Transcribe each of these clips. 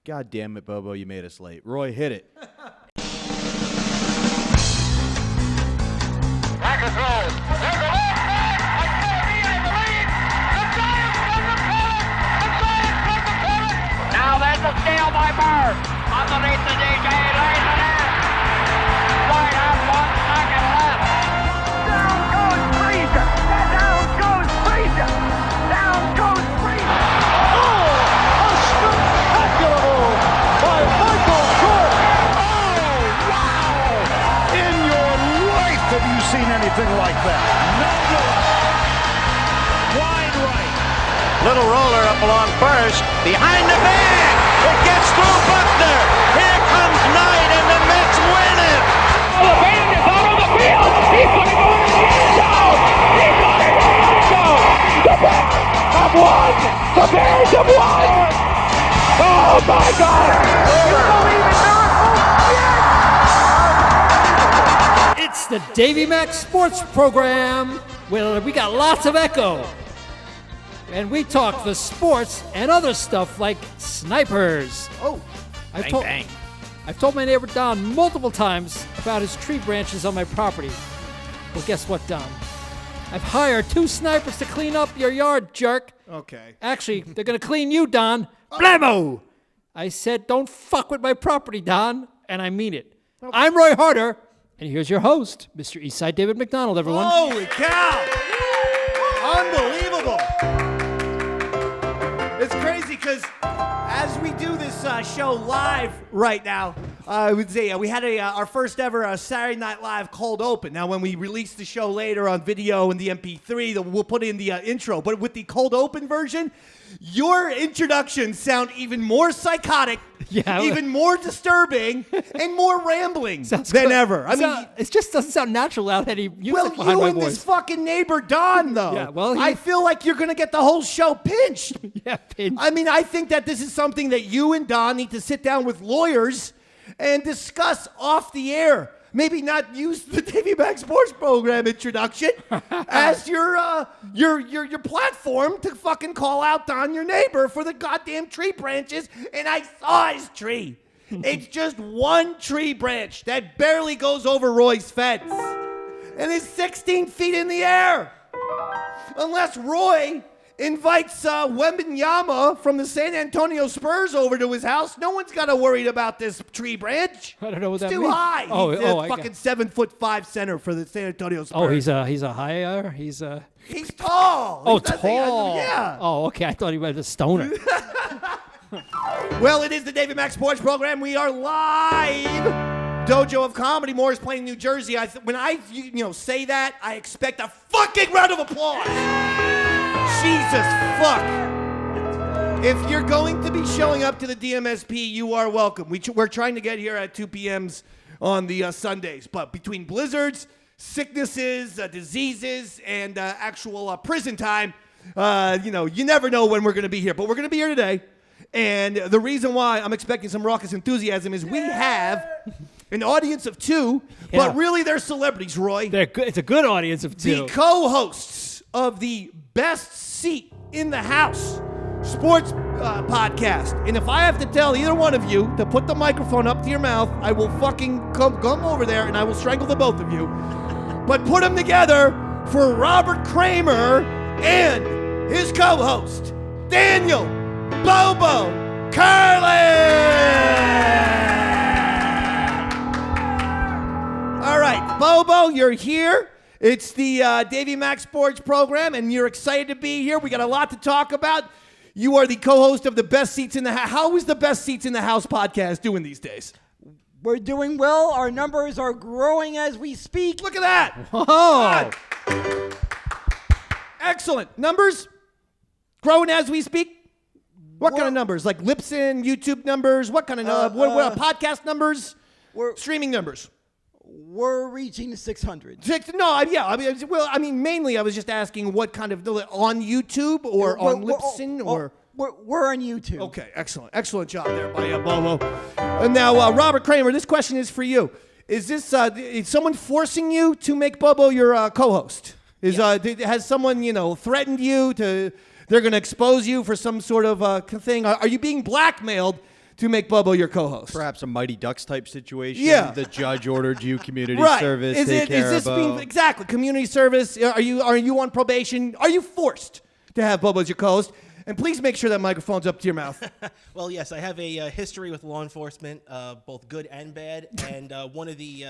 God damn it, Bobo, you made us late. Roy, hit it. Now there's a steal by Bird. Underneath the DJ, lays it in. Right out, 1 second left. Down goes Frazier. Down goes Frazier. Down goes Frazier. Oh, a spectacular move by Michael Kurlan. Oh, wow. In your life have you seen anything like that? No good. Wide right. Little roller up along first. Behind the bag. It gets through Buckner. Here comes Knight, and the Mets win it. Oh, the band is out on the field. He's going to go in the end zone. He's going to go in the end zone. The Bears have won. The Bears have won. Oh, my God. You believe in miracles? Yes. It's the Davey Mac Sports Program, where we got lots of echo. And we talk the sports and other stuff like snipers. Oh, Bang. I've told my neighbor Don multiple times about his tree branches on my property. Well, guess what, Don? I've hired 2 snipers to clean up your yard, jerk. okay. Actually, they're going to clean you, Don. Blammo! I said, don't fuck with my property, Don. And I mean it. Okay. I'm Roy Harder, and here's your host, Mr. Eastside David McDonald, everyone. Holy cow! Unbelievable! It's crazy because as we do this show live right now, I would say we had our first ever Saturday Night Live cold open. Now, when we release the show later on video and the MP3, we'll put in the intro. But with the cold open version, your introductions sound even more psychotic, even more disturbing, and more rambling than ever. I mean, it just doesn't sound natural without any music behind my voice. This fucking neighbor Don, though. Yeah, well, I feel like you're gonna get the whole show pinched. Yeah, pinched. I mean, I think that this is something that you and Don need to sit down with lawyers and discuss off the air. Maybe not use the Davey Mac Sports Program introduction as your platform to fucking call out Don, your neighbor, for the goddamn tree branches. And I saw his tree. It's just one tree branch that barely goes over Roy's fence. And is 16 feet in the air. Unless Roy invites Wembanyama from the San Antonio Spurs over to his house, no one's got to worry about this tree branch. I don't know what that means. means. Too high. He's a fucking 7'5" center for the San Antonio Spurs. Oh, he's a higher. He's tall. Oh, He's tall. Yeah. Oh, okay. I thought he was a stoner. Well, it is the Davey Mac Sports Program. We are live. Dojo of Comedy. Moore's playing New Jersey. When I say that, I expect a fucking round of applause. Jesus fuck. If you're going to be showing up to the DMSP, you are welcome. We're trying to get here at 2 p.m.s on the Sundays. But between blizzards, sicknesses, diseases, and actual prison time, you never know when we're going to be here. But we're going to be here today. And the reason why I'm expecting some raucous enthusiasm is we have an audience of 2, but really they're celebrities, Roy. They're good. It's a good audience of 2. The co-hosts of the Best Seat in the House sports podcast. And if I have to tell either one of you to put the microphone up to your mouth, I will fucking come over there and I will strangle the both of you. But put them together for Robert Cramer and his co-host, Daniel Bobo Kurlan. All right, Bobo, you're here. It's the Davey Mac Sports Program, and you're excited to be here. We got a lot to talk about. You are the co-host of the Best Seats in the House. How is the Best Seats in the House podcast doing these days? We're doing well. Our numbers are growing as we speak. Look at that. Whoa. Excellent. Numbers growing as we speak? What kind of numbers? Like Lipson, YouTube numbers? What kind of what podcast numbers? Streaming numbers? We're reaching 600. Mainly I was just asking what kind of, on YouTube or on Lipson or... We're on YouTube. Okay, excellent job there by Bobo. And now, Robert Cramer, this question is for you. Is this is someone forcing you to make Bobo your co-host? Has someone threatened you to? They're going to expose you for some sort of thing. Are you being blackmailed to make Bobo your co-host. Perhaps a Mighty Ducks type situation. Yeah. The judge ordered you community Right. service. Is take care this of being Bo. exactly community service? Are you on probation? Are you forced to have Bobo as your co-host? And please make sure that microphone's up to your mouth. Well, yes, I have a history with law enforcement, both good and bad, and one of the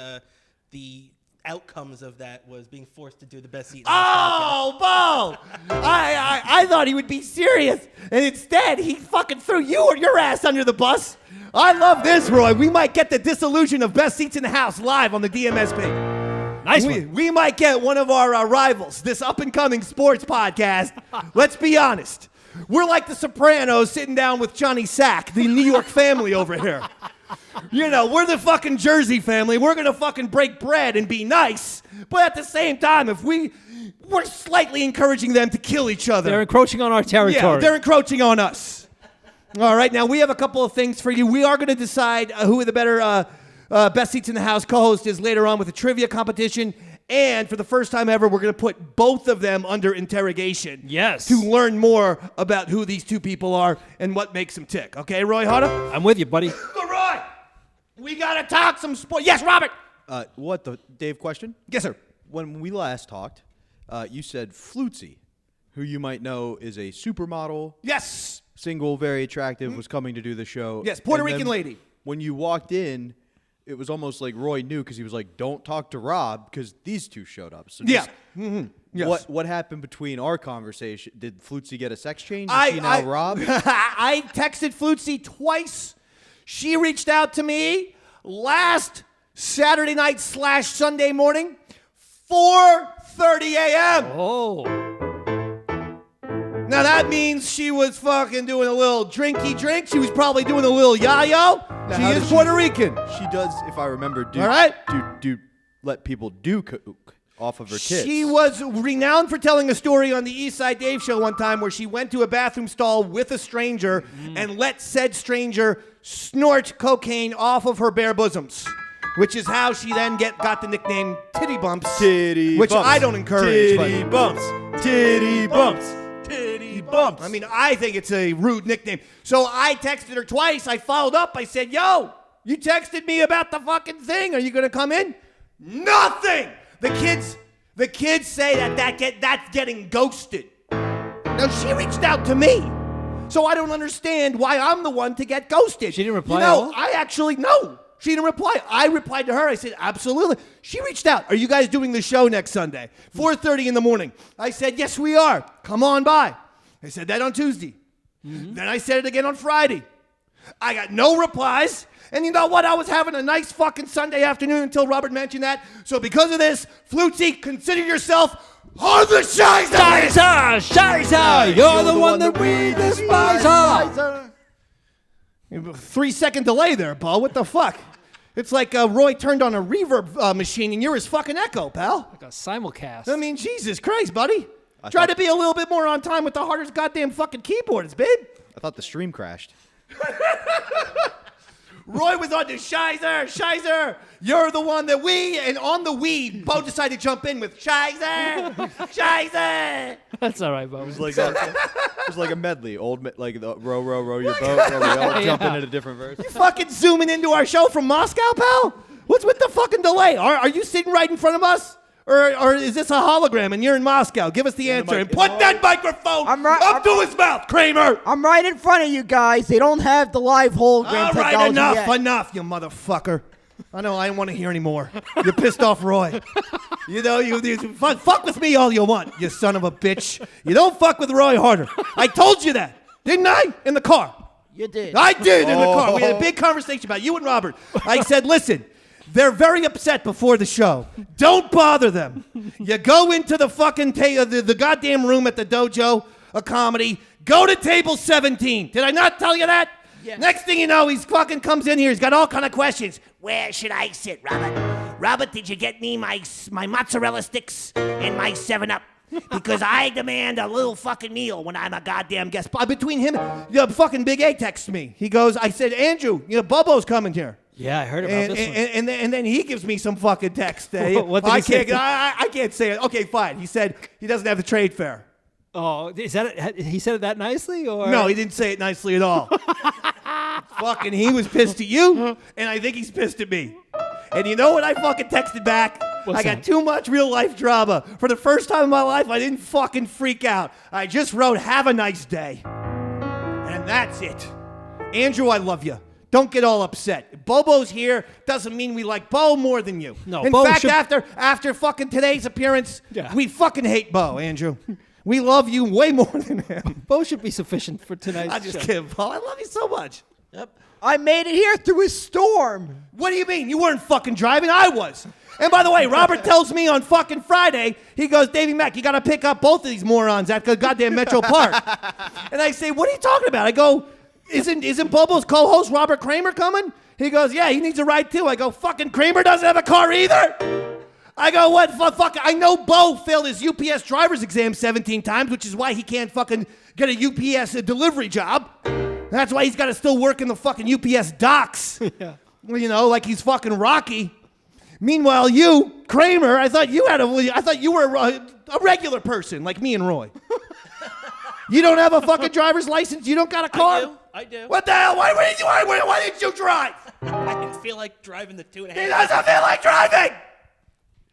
outcomes of that was being forced to do the best seat. In Oh, Bo! I thought he would be serious, and instead he fucking threw your ass under the bus. I love this, Roy. We might get the disillusion of best seats in the house live on the DMSP. Nice one. We might get one of our rivals, this up-and-coming sports podcast. Let's be honest. We're like the Sopranos sitting down with Johnny Sack, the New York family over here. You know, we're the fucking Jersey family. We're going to fucking break bread and be nice. But at the same time, if we're slightly encouraging them to kill each other. They're encroaching on our territory. Yeah, they're encroaching on us. All right, now we have a couple of things for you. We are going to decide who the better best seats in the house co-host is later on with a trivia competition. And for the first time ever, we're going to put both of them under interrogation. Yes. To learn more about who these two people are and what makes them tick. Okay, Roy Harder? I'm with you, buddy. Roy, we got to talk some sports. Yes, Robert. Dave, question? Yes, sir. When we last talked, you said Flutzy, who you might know is a supermodel. Yes. Single, very attractive, was coming to do the show. Yes, Puerto And then Rican lady. When you walked in, it was almost like Roy knew because he was like, don't talk to Rob because these two showed up. So Yeah. just Yes. what happened between our conversation? Did Flutzy get a sex change? Is I she now Rob? I texted Flutzy twice. She reached out to me last Saturday night / Sunday morning, 4:30 a.m. Oh. Now that means she was fucking doing a little drinky drink. She was probably doing a little yayo. She how is does Puerto Rican. She does, if I remember, All right. do let people do coke off of her tits. She was renowned for telling a story on the East Side Dave show one time where she went to a bathroom stall with a stranger and let said stranger snort cocaine off of her bare bosoms, which is how she then got the nickname Titty Bumps. Titty which bumps. I don't encourage. Titty but- bumps. Titty bumps. Titty bumps. I mean, I think it's a rude nickname. So I texted her twice. I followed up. I said, yo, you texted me about the fucking thing. Are you going to come in? Nothing. The kids say that's getting ghosted. Now, she reached out to me. So I don't understand why I'm the one to get ghosted. She didn't reply You at know, all? I actually, no. She didn't reply. I replied to her. I said, absolutely. She reached out. Are you guys doing the show next Sunday? 4:30 in the morning. I said, yes, we are. Come on by. I said that on Tuesday. Then I said it again on Friday. I got no replies. And you know what? I was having a nice fucking Sunday afternoon until Robert mentioned that. So because of this, Flutzy, consider yourself on the Shizer. Shizer! You're the one that we despise. 3-second delay there, Bo. What the fuck? It's like Roy turned on a reverb machine and you're his fucking echo, pal. Like a simulcast. I mean, Jesus Christ, buddy. Try to be a little bit more on time with the hardest goddamn fucking keyboards, babe. I thought the stream crashed. Roy was on the Shizer, you're the one that we, and on the we, Bo decided to jump in with Shizer. That's all right, Bo. It was like it was like a medley, like the row your boat, where we all jumping in a different verse. You fucking zooming into our show from Moscow, pal? What's with the fucking delay? Are you sitting right in front of us? Or is this a hologram and you're in Moscow? Give us the answer and put that microphone up to his mouth, Cramer. I'm right in front of you guys. They don't have the live hologram All right, technology yet. enough, you motherfucker. I know, I don't want to hear anymore. You're pissed off, Roy. You know, you fuck with me all you want, you son of a bitch. You don't fuck with Roy Harder. I told you that, didn't I? In the car. You did. I did in the car. We had a big conversation about it, you and Robert. I said, listen, they're very upset before the show. Don't bother them. You go into the fucking the goddamn room at the dojo, a comedy. Go to table 17. Did I not tell you that? Yes. Next thing you know, he's fucking comes in here. He's got all kind of questions. Where should I sit, Robert? Robert, did you get me my mozzarella sticks and my 7-Up? Because I demand a little fucking meal when I'm a goddamn guest. Between him, fucking Big A texts me. He goes, I said, Andrew, Bobo's coming here. Yeah, I heard about this one. And then he gives me some fucking text. What did he say? I can't say it. Okay, fine. He said he doesn't have the trade fair. Oh, is that it? He said it that nicely, or No, he didn't say it nicely at all. Fucking, he was pissed at you, and I think he's pissed at me. And you know what I fucking texted back? I got too much real life drama. For the first time in my life, I didn't fucking freak out. I just wrote, have a nice day. And that's it. Andrew, I love you. Don't get all upset. Bobo's here doesn't mean we like Bo more than you. No, in Bo fact, should- after fucking today's appearance, Yeah. we fucking hate Bo, Andrew. We love you way more than him. Bo should be sufficient for tonight's I'm just show. kidding, Bo. I love you so much. I made it here through a storm. What do you mean? You weren't fucking driving. I was. And by the way, Robert tells me on fucking Friday, he goes, Davey Mac, you got to pick up both of these morons at the goddamn Metro Park. And I say, what are you talking about? I go, isn't Bobo's co-host Robert Cramer coming? He goes, yeah, he needs a ride too. I go, fucking Cramer doesn't have a car either. I go, what? Fuck. I know Bo failed his UPS driver's exam 17 times, which is why he can't fucking get a UPS delivery job. That's why he's got to still work in the fucking UPS docks. Yeah. Well, you know, like he's fucking Rocky. Meanwhile, you, Cramer, I thought you were a regular person like me and Roy. You don't have a fucking driver's license? You don't got a car? I do. What the hell? Why didn't you drive? I didn't feel like driving the 2.5 He doesn't feel like driving.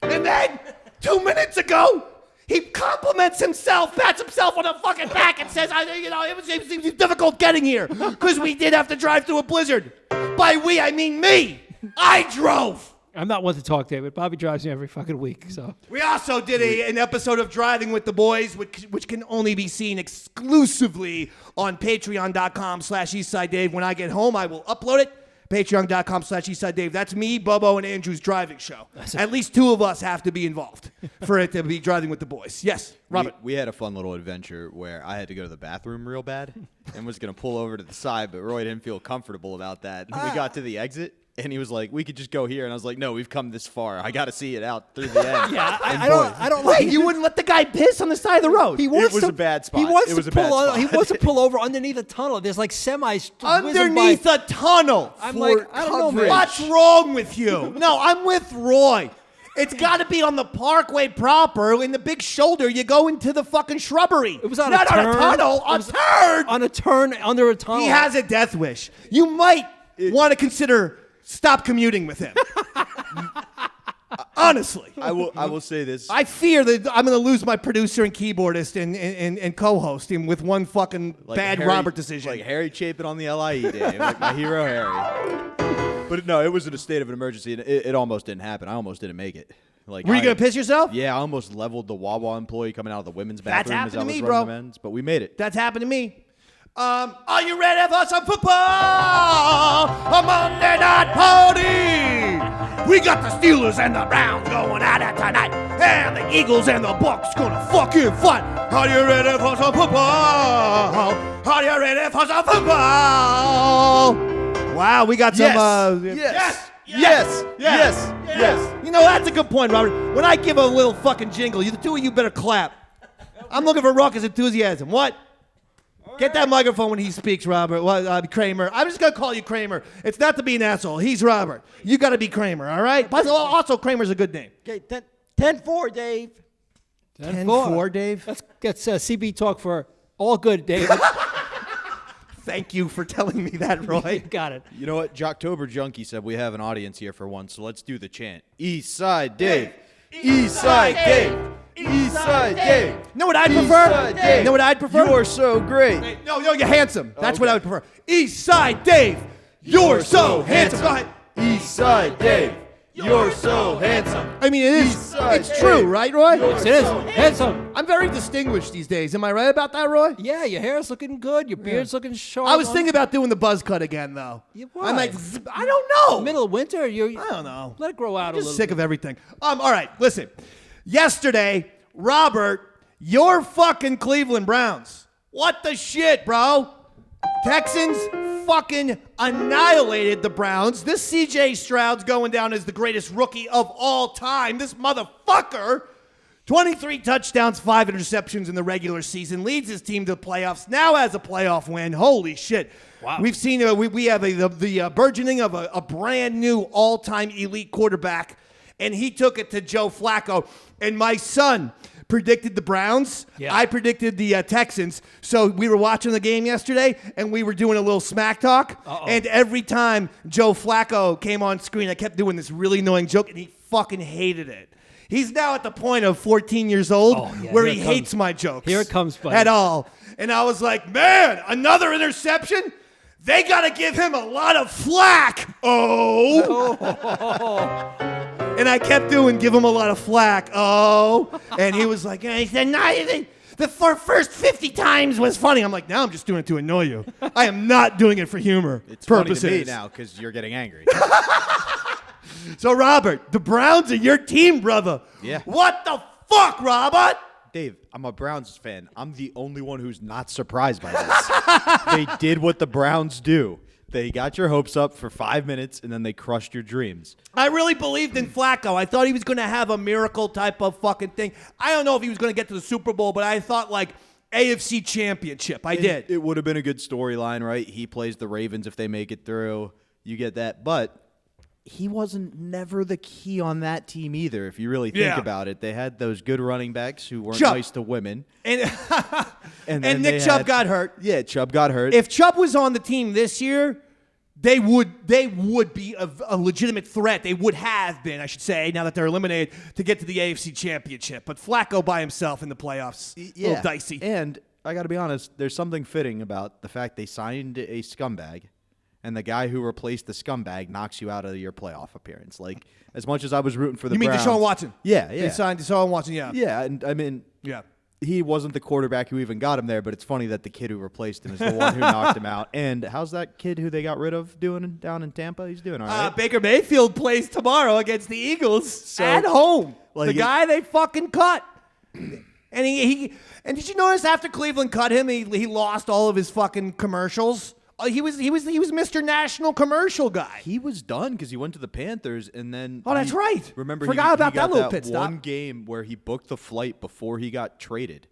And then 2 minutes ago, he compliments himself, pats himself on the fucking back, and says, it was difficult getting here because we did have to drive through a blizzard. By we, I mean me. I drove. I'm not one to talk, David. Bobby drives me every fucking week, so. We also did an episode of Driving with the Boys, which can only be seen exclusively on patreon.com/EastsideDave. When I get home, I will upload it. Patreon.com/EastsideDave. That's me, Bobo, and Andrew's driving show. At least two of us have to be involved for it to be Driving with the Boys. Yes, Robert. We had a fun little adventure where I had to go to the bathroom real bad and was going to pull over to the side, but Roy didn't feel comfortable about that. And we got to the exit, and he was like, we could just go here. And I was like, no, we've come this far. I got to see it out through the end. Yeah, And I don't like. Wait, you wouldn't let the guy piss on the side of the road? He wants was to, a bad spot. He wants It was to a bad pull. spot. He wants to pull over underneath a tunnel. There's like semis Underneath by. a tunnel. I'm for like, I don't know, man. coverage. What's wrong with you? No, I'm with Roy. It's got to be on the parkway proper. In the big shoulder, you go into the fucking shrubbery. It was on Not a turn. on a tunnel. It A was turn. on a turn under a tunnel. He has a death wish. You might want to consider stop commuting with him. Honestly. I will say this. I fear that I'm going to lose my producer and keyboardist and co-host him with one fucking Like bad Harry- Robert decision. Like Harry Chapin on the LIE day, like my hero Harry. But no, it was in a state of an emergency, and it almost didn't happen. I almost didn't make it. Like, Were you going to piss yourself? Yeah, I almost leveled the Wawa employee coming out of the women's That's bathroom as I happened was to me, running bro. the men's, but we made it. That's happened to me. Are you ready for some football? A Monday night party. We got the Steelers and the Browns going at it tonight, and the Eagles and the Bucks gonna fucking fight. Are you ready for some football? Are you ready for some football? Wow, we got some. Yes. You know, that's a good point, Robert. When I give a little fucking jingle, the two of you better clap. I'm looking for raucous enthusiasm. What? Get that microphone when he speaks, Robert. Cramer. I'm just going to call you Cramer. It's not to be an asshole. He's Robert. You got to be Cramer, all right? But also, Cramer's a good name. Okay, 10-4, Dave. 10-4, Dave. That's CB talk for all good, David. Thank you for telling me that, Roy. Got it. You know what? Jocktober Junkie said we have an audience here for once, so let's do the chant. East Side Dave. East Side Dave. East Side Dave. Know what I'd East prefer? Side Dave. Know what I'd prefer? You're so great. No, you're handsome. That's what okay. I would prefer. East Side Dave. You're so handsome. Go ahead. East Side Dave. You're so handsome. I mean, it is. East Side It's true, Dave. right, Roy? Yes, it is. Handsome. I'm very distinguished these days. Am I right about that, Roy? Yeah, your hair's looking good. Your beard's looking sharp. I was thinking about doing the buzz cut again, though. Yeah, I'm why? like, I don't know. middle of winter. I don't know. Let it grow out a Just little. sick of everything. All right, listen. Yesterday, Robert, your fucking Cleveland Browns. What the shit, bro? Texans fucking annihilated the Browns. This C.J. Stroud's going down as the greatest rookie of all time. This motherfucker, 23 touchdowns, 5 interceptions in the regular season, leads his team to the playoffs, now has a playoff win. Holy shit. Wow. We've seen, we have the burgeoning of a brand new all-time elite quarterback, and he took it to Joe Flacco. And my son, predicted the Browns. Yeah. I predicted the Texans. So we were watching the game yesterday, and we were doing a little smack talk. And every time Joe Flacco came on screen, I kept doing this really annoying joke, and he fucking hated it. He's now at the point of 14 years old where he hates my jokes. Here it comes, buddy. At all. And I was like, man, another interception? They got to give him a lot of flack. Oh. And I kept doing, give him a lot of flack. Oh. And he was like, he said, the first 50 times was funny. I'm like, now I'm just doing it to annoy you. I am not doing it for humor purposes. Funny to me now because you're getting angry. So, Robert, the Browns are your team, brother. Yeah. What the fuck, Robert? Dave, I'm a Browns fan. I'm the only one who's not surprised by this. They did what the Browns do. They got your hopes up for 5 minutes, and then they crushed your dreams. I really believed in Flacco. I thought he was going to have a miracle type of fucking thing. I don't know if he was going to get to the Super Bowl, but I thought, like, AFC Championship. I did. It would have been a good storyline, right? He plays the Ravens if they make it through. You get that. But he wasn't never the key on that team either, if you really think about it. They had those good running backs who weren't nice to women. And then Nick Chubb got hurt. Yeah, Chubb got hurt. If Chubb was on the team this year, they would be a legitimate threat. They would have been, I should say, now that they're eliminated, to get to the AFC Championship. But Flacco by himself in the playoffs, a little dicey. And I got to be honest, there's something fitting about the fact they signed a scumbag, and the guy who replaced the scumbag knocks you out of your playoff appearance. Like, as much as I was rooting for the Browns. You mean Deshaun Watson? Yeah. They signed Deshaun Watson, yeah. Yeah, and I mean, he wasn't the quarterback who even got him there, but it's funny that the kid who replaced him is the one who knocked him out. And how's that kid who they got rid of doing down in Tampa? He's doing all right. Baker Mayfield plays tomorrow against the Eagles at home. Like the guy they fucking cut. And he did you notice after Cleveland cut him, he lost all of his fucking commercials? He was Mr. National Commercial Guy. He was done because he went to the Panthers, and then that's right. Remember, Forgot about he got that little pit stop. one game where he booked the flight before he got traded.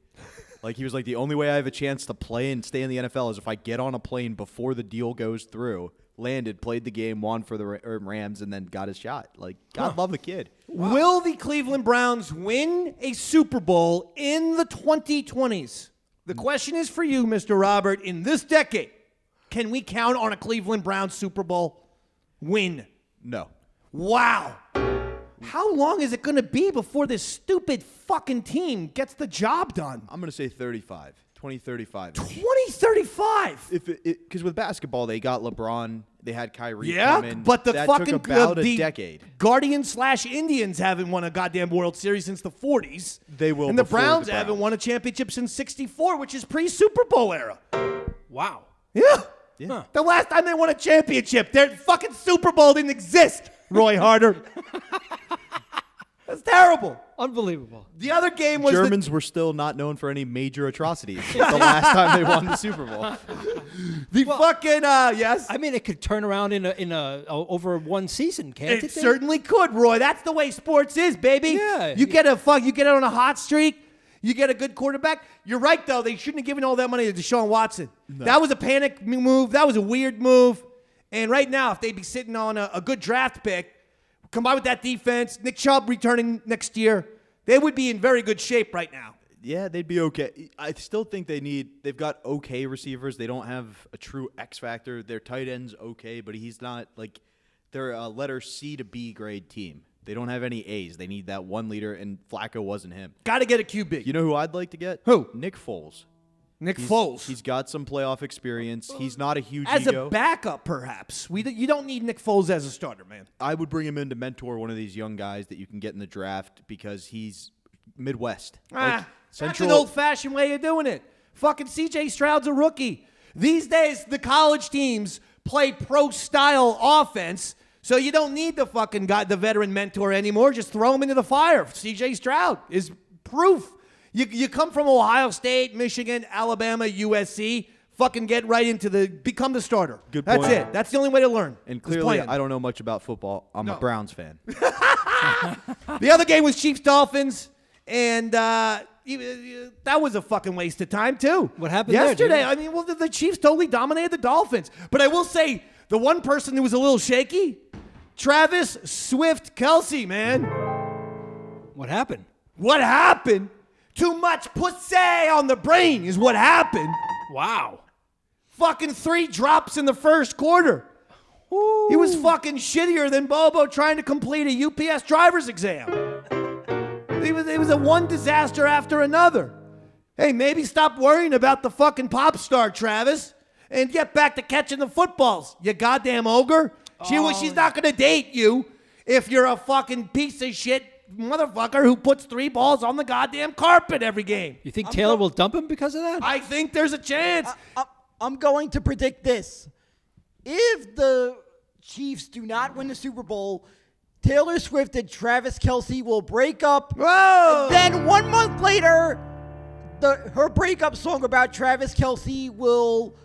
Like, he was like, the only way I have a chance to play and stay in the NFL is if I get on a plane before the deal goes through. Landed, played the game, won for the Rams, and then got his shot. Like, God love the kid. Wow. Will the Cleveland Browns win a Super Bowl in the 2020s? The question is for you, Mr. Robert. In this decade, can we count on a Cleveland Browns Super Bowl win? No. Wow. How long is it going to be before this stupid fucking team gets the job done? I'm going to say 35. 2035. 2035. Because with basketball, they got LeBron, they had Kyrie Yeah, come in. but the that fucking took about the a decade. Guardians/Indians haven't won a goddamn World Series since the 40s. They will. And the before Browns the haven't won a championship since '64, which is pre-Super Bowl era. Wow. Yeah. Yeah. The last time they won a championship, their fucking Super Bowl didn't exist, Roy Harder. That's terrible. Unbelievable. The other game was Germans were still not known for any major atrocities the last time they won the Super Bowl. yes. I mean, it could turn around in a over one season, can't it? It certainly could, Roy. That's the way sports is, baby. Yeah. You get it on a hot streak. You get a good quarterback. You're right, though. They shouldn't have given all that money to Deshaun Watson. No. That was a panic move. That was a weird move. And right now, if they'd be sitting on a good draft pick, combined with that defense, Nick Chubb returning next year, they would be in very good shape right now. Yeah, they'd be okay. I still think they've got okay receivers. They don't have a true X factor. Their tight end's okay, but he's not like, they're a letter C to B grade team. They don't have any A's. They need that one leader, and Flacco wasn't him. Got to get a QB. You know who I'd like to get? Who? Nick Foles. Nick Foles. He's got some playoff experience. He's not a huge as ego. a backup, perhaps. You don't need Nick Foles as a starter, man. I would bring him in to mentor one of these young guys that you can get in the draft because he's Midwest. That's an old-fashioned way of doing it. Fucking C.J. Stroud's a rookie. These days, the college teams play pro-style offense, so you don't need the fucking guy, the veteran mentor anymore. Just throw him into the fire. C.J. Stroud is proof. You come from Ohio State, Michigan, Alabama, USC, fucking get right into become the starter. Good point. That's it. That's the only way to learn. And clearly, I don't know much about football. I'm a Browns fan. The other game was Chiefs-Dolphins, and that was a fucking waste of time, too. What happened yesterday? there, I mean, well, the Chiefs totally dominated the Dolphins. But I will say, the one person who was a little shaky, Travis Swift Kelce, man. What happened? What happened? Too much pussy on the brain is what happened. Wow. Fucking 3 drops in the first quarter. He was fucking shittier than Bobo trying to complete a UPS driver's exam. It was a one disaster after another. Hey, maybe stop worrying about the fucking pop star, Travis, and get back to catching the footballs, you goddamn ogre. She's not going to date you if you're a fucking piece of shit motherfucker who puts 3 balls on the goddamn carpet every game. You think Taylor will dump him because of that? I think there's a chance. I'm going to predict this. If the Chiefs do not win the Super Bowl, Taylor Swift and Travis Kelce will break up. Whoa! And then 1 month later, her breakup song about Travis Kelce will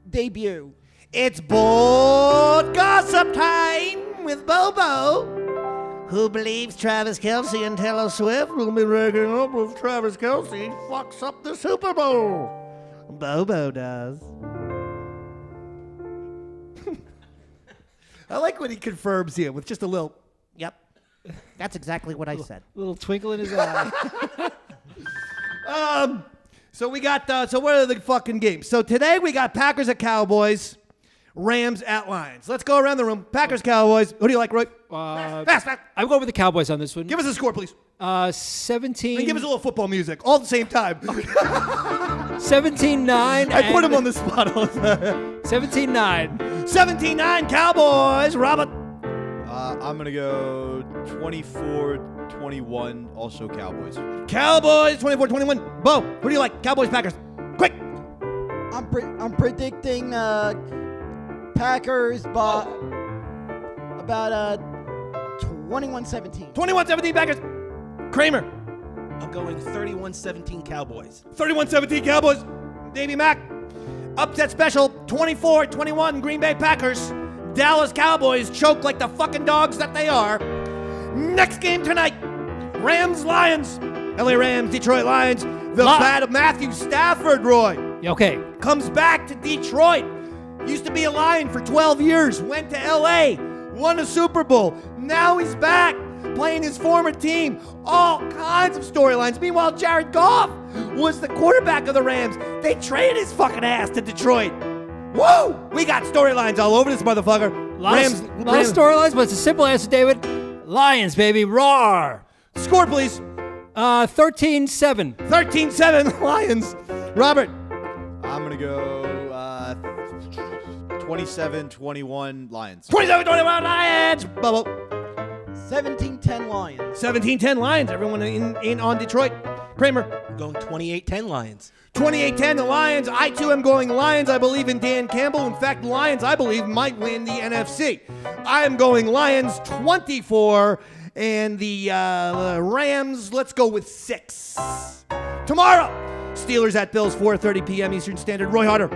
debut. It's bold gossip time with Bobo, who believes Travis Kelce and Taylor Swift will be breaking up if Travis Kelce fucks up the Super Bowl. Bobo does. I like when he confirms here with just a little, yep, that's exactly what I said. Little twinkle in his eye. So we got, so what are the fucking games? So today we got Packers at Cowboys, Rams at Lions. Let's go around the room. Packers, Cowboys. Who do you like, Roy? Fast. I'm going with the Cowboys on this one. Give us a score, please. 17. And give us a little football music, all at the same time. 17-9. I put him on the spot all the time. 17-9. 17-9 Cowboys, Robert. I'm going to go 24-21, also Cowboys. Cowboys, 24-21. Bo, who do you like? Cowboys, Packers. Quick. I'm predicting Packers by about 21-17. 21-17 Packers. Cramer. I'm going 31-17 Cowboys. 31-17 Cowboys. Davey Mac. Upset special, 24-21 Green Bay Packers. Dallas Cowboys choke like the fucking dogs that they are. Next game tonight, Rams, Lions. LA Rams, Detroit Lions. The bat of Matthew Stafford, Roy. Okay. Comes back to Detroit. Used to be a Lion for 12 years. Went to LA. Won a Super Bowl. Now he's back playing his former team. All kinds of storylines. Meanwhile, Jared Goff was the quarterback of the Rams. They traded his fucking ass to Detroit. Woo! We got storylines all over this motherfucker. Lot of storylines, but it's a simple answer, David. Lions, baby. Roar. Score, please. 13-7. 13-7 Lions. Robert. I'm going to go 27-21 Lions. 27-21 Lions. Bubble. 17-10 Lions. 17-10 Lions. Everyone in on Detroit. Kramer. I'm going 28-10 Lions. 28-10 the Lions. I too am going Lions. I believe in Dan Campbell. In fact, Lions, I believe, might win the NFC. I am going Lions 24 and the Rams, let's go with 6. Tomorrow, Steelers at Bills, 4:30 p.m. Eastern Standard. Roy Harder.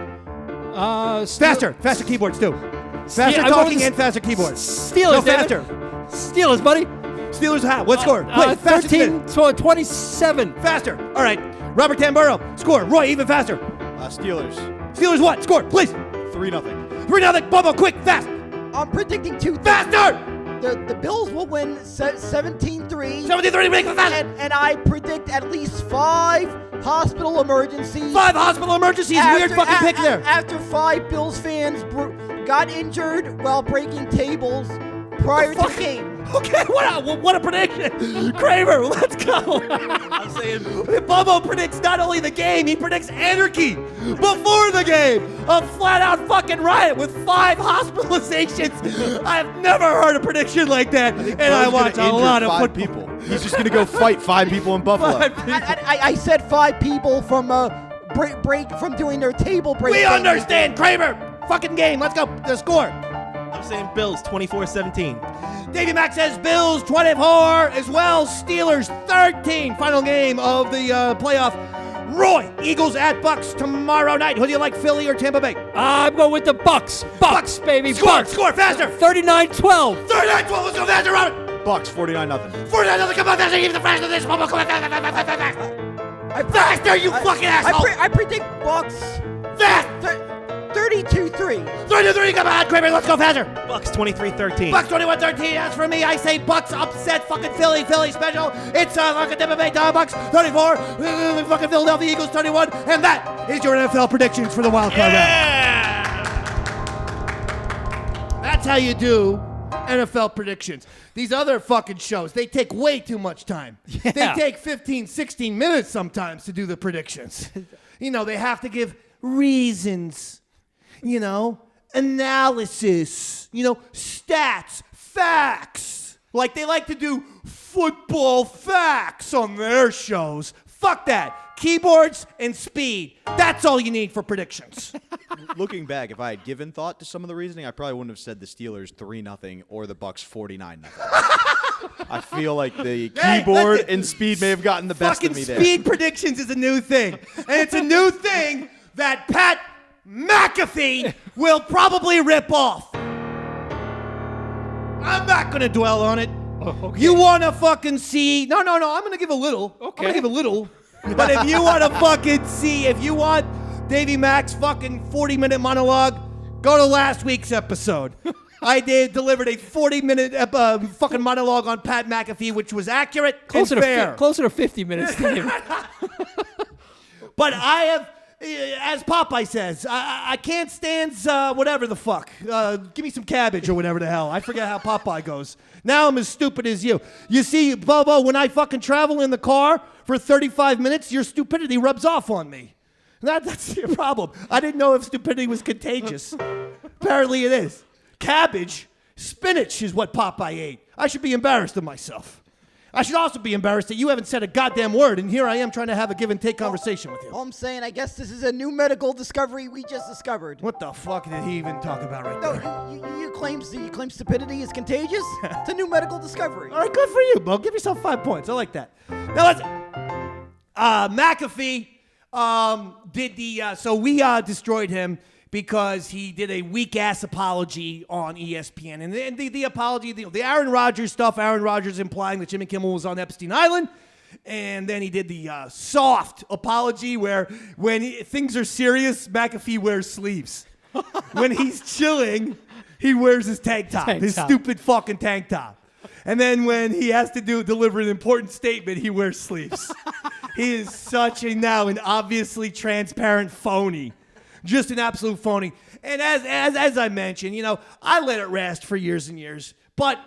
Faster keyboards too. Faster talking and faster keyboards. Steelers, no, faster. Steelers, buddy. Steelers hat. What score? Wait, 13-27. Faster. All right. Robert Tamburo. Score. Roy, even faster. Steelers. Steelers what? Score, please. 3-0. 3-0. Bobo, quick, fast. I'm predicting 2. Faster. The Bills will win 17-3. 17-3. Make it fast. And I predict at least 5 hospital emergencies. 5 hospital emergencies. Weird fucking pick there. After 5 Bills fans got injured while breaking tables prior to the game. Okay, what a prediction. Cramer, let's go. I'm saying Bobo predicts not only the game, he predicts anarchy before the game. A flat-out fucking riot with 5 hospitalizations. I've never heard a prediction like that, and I watch a lot of 5 people. He's just going to go fight 5 people in Buffalo. I said 5 people from break from doing their table break. We understand, Cramer. Fucking game, let's go. The score. I'm saying Bills 24-17. Davey Mac says Bills 24 as well. Steelers 13. Final game of the playoff. Roy, Eagles at Bucks tomorrow night. Who do you like, Philly or Tampa Bay? I'm going with the Bucks. Bucks, baby. Score, Bucks. score, faster. 39-12. 39-12. Let's go faster, Robert. Bucks 49-0. 49-0. Come on, faster. Even the faster this. Come on, fast. Faster, you fucking asshole. I predict Bucks. Fast. 32-3. 32-3, come on, Cramer, let's go faster. Bucks 23-13. Bucks 21-13. As for me, I say Bucks upset fucking Philly special. It's fucking MMA Bucks 34, fucking Philadelphia Eagles 31, and that is your NFL predictions for the wild card round. That's how you do NFL predictions. These other fucking shows, they take way too much time. Yeah. They take 15, 16 minutes sometimes to do the predictions. You know, they have to give reasons, you know, analysis, you know, stats, facts. Like they like to do football facts on their shows. Fuck that. Keyboards and speed. That's all you need for predictions. Looking back, if I had given thought to some of the reasoning, I probably wouldn't have said the Steelers 3-0 or the Bucks 49-0. I feel like the keyboard and speed may have gotten the best of me there. Speed predictions is a new thing. And it's a new thing that Pat McAfee will probably rip off. I'm not going to dwell on it. Oh, okay. You want to fucking see... No, I'm going to give a little. Okay. I'm going to give a little. But if you want to fucking see... If you want Davey Mac's fucking 40-minute monologue, go to last week's episode. I delivered a 40-minute fucking monologue on Pat McAfee, which was accurate and fair. Closer to 50 minutes, Dave. But I have... As Popeye says, I can't stand whatever the fuck. Give me some cabbage or whatever the hell. I forget how Popeye goes. Now I'm as stupid as you. You see, Bobo, when I fucking travel in the car for 35 minutes, your stupidity rubs off on me. That's your problem. I didn't know if stupidity was contagious. Apparently it is. Cabbage, spinach is what Popeye ate. I should be embarrassed of myself. I should also be embarrassed that you haven't said a goddamn word, and here I am trying to have a give and take conversation with you. All I'm saying, I guess this is a new medical discovery we just discovered. What the fuck did he even talk about right there? No, you claim stupidity is contagious? It's a new medical discovery. All right, good for you, Bo. Give yourself 5 points. I like that. Now listen, McAfee did the so we destroyed him because he did a weak-ass apology on ESPN. And the apology, the Aaron Rodgers stuff, Aaron Rodgers implying that Jimmy Kimmel was on Epstein Island. And then he did the soft apology where when things are serious, McAfee wears sleeves. When he's chilling, he wears his tank top, his stupid fucking tank top. And then when he has to deliver an important statement, he wears sleeves. He is such an obviously transparent phony. Just an absolute phony. And as I mentioned, you know, I let it rest for years and years. But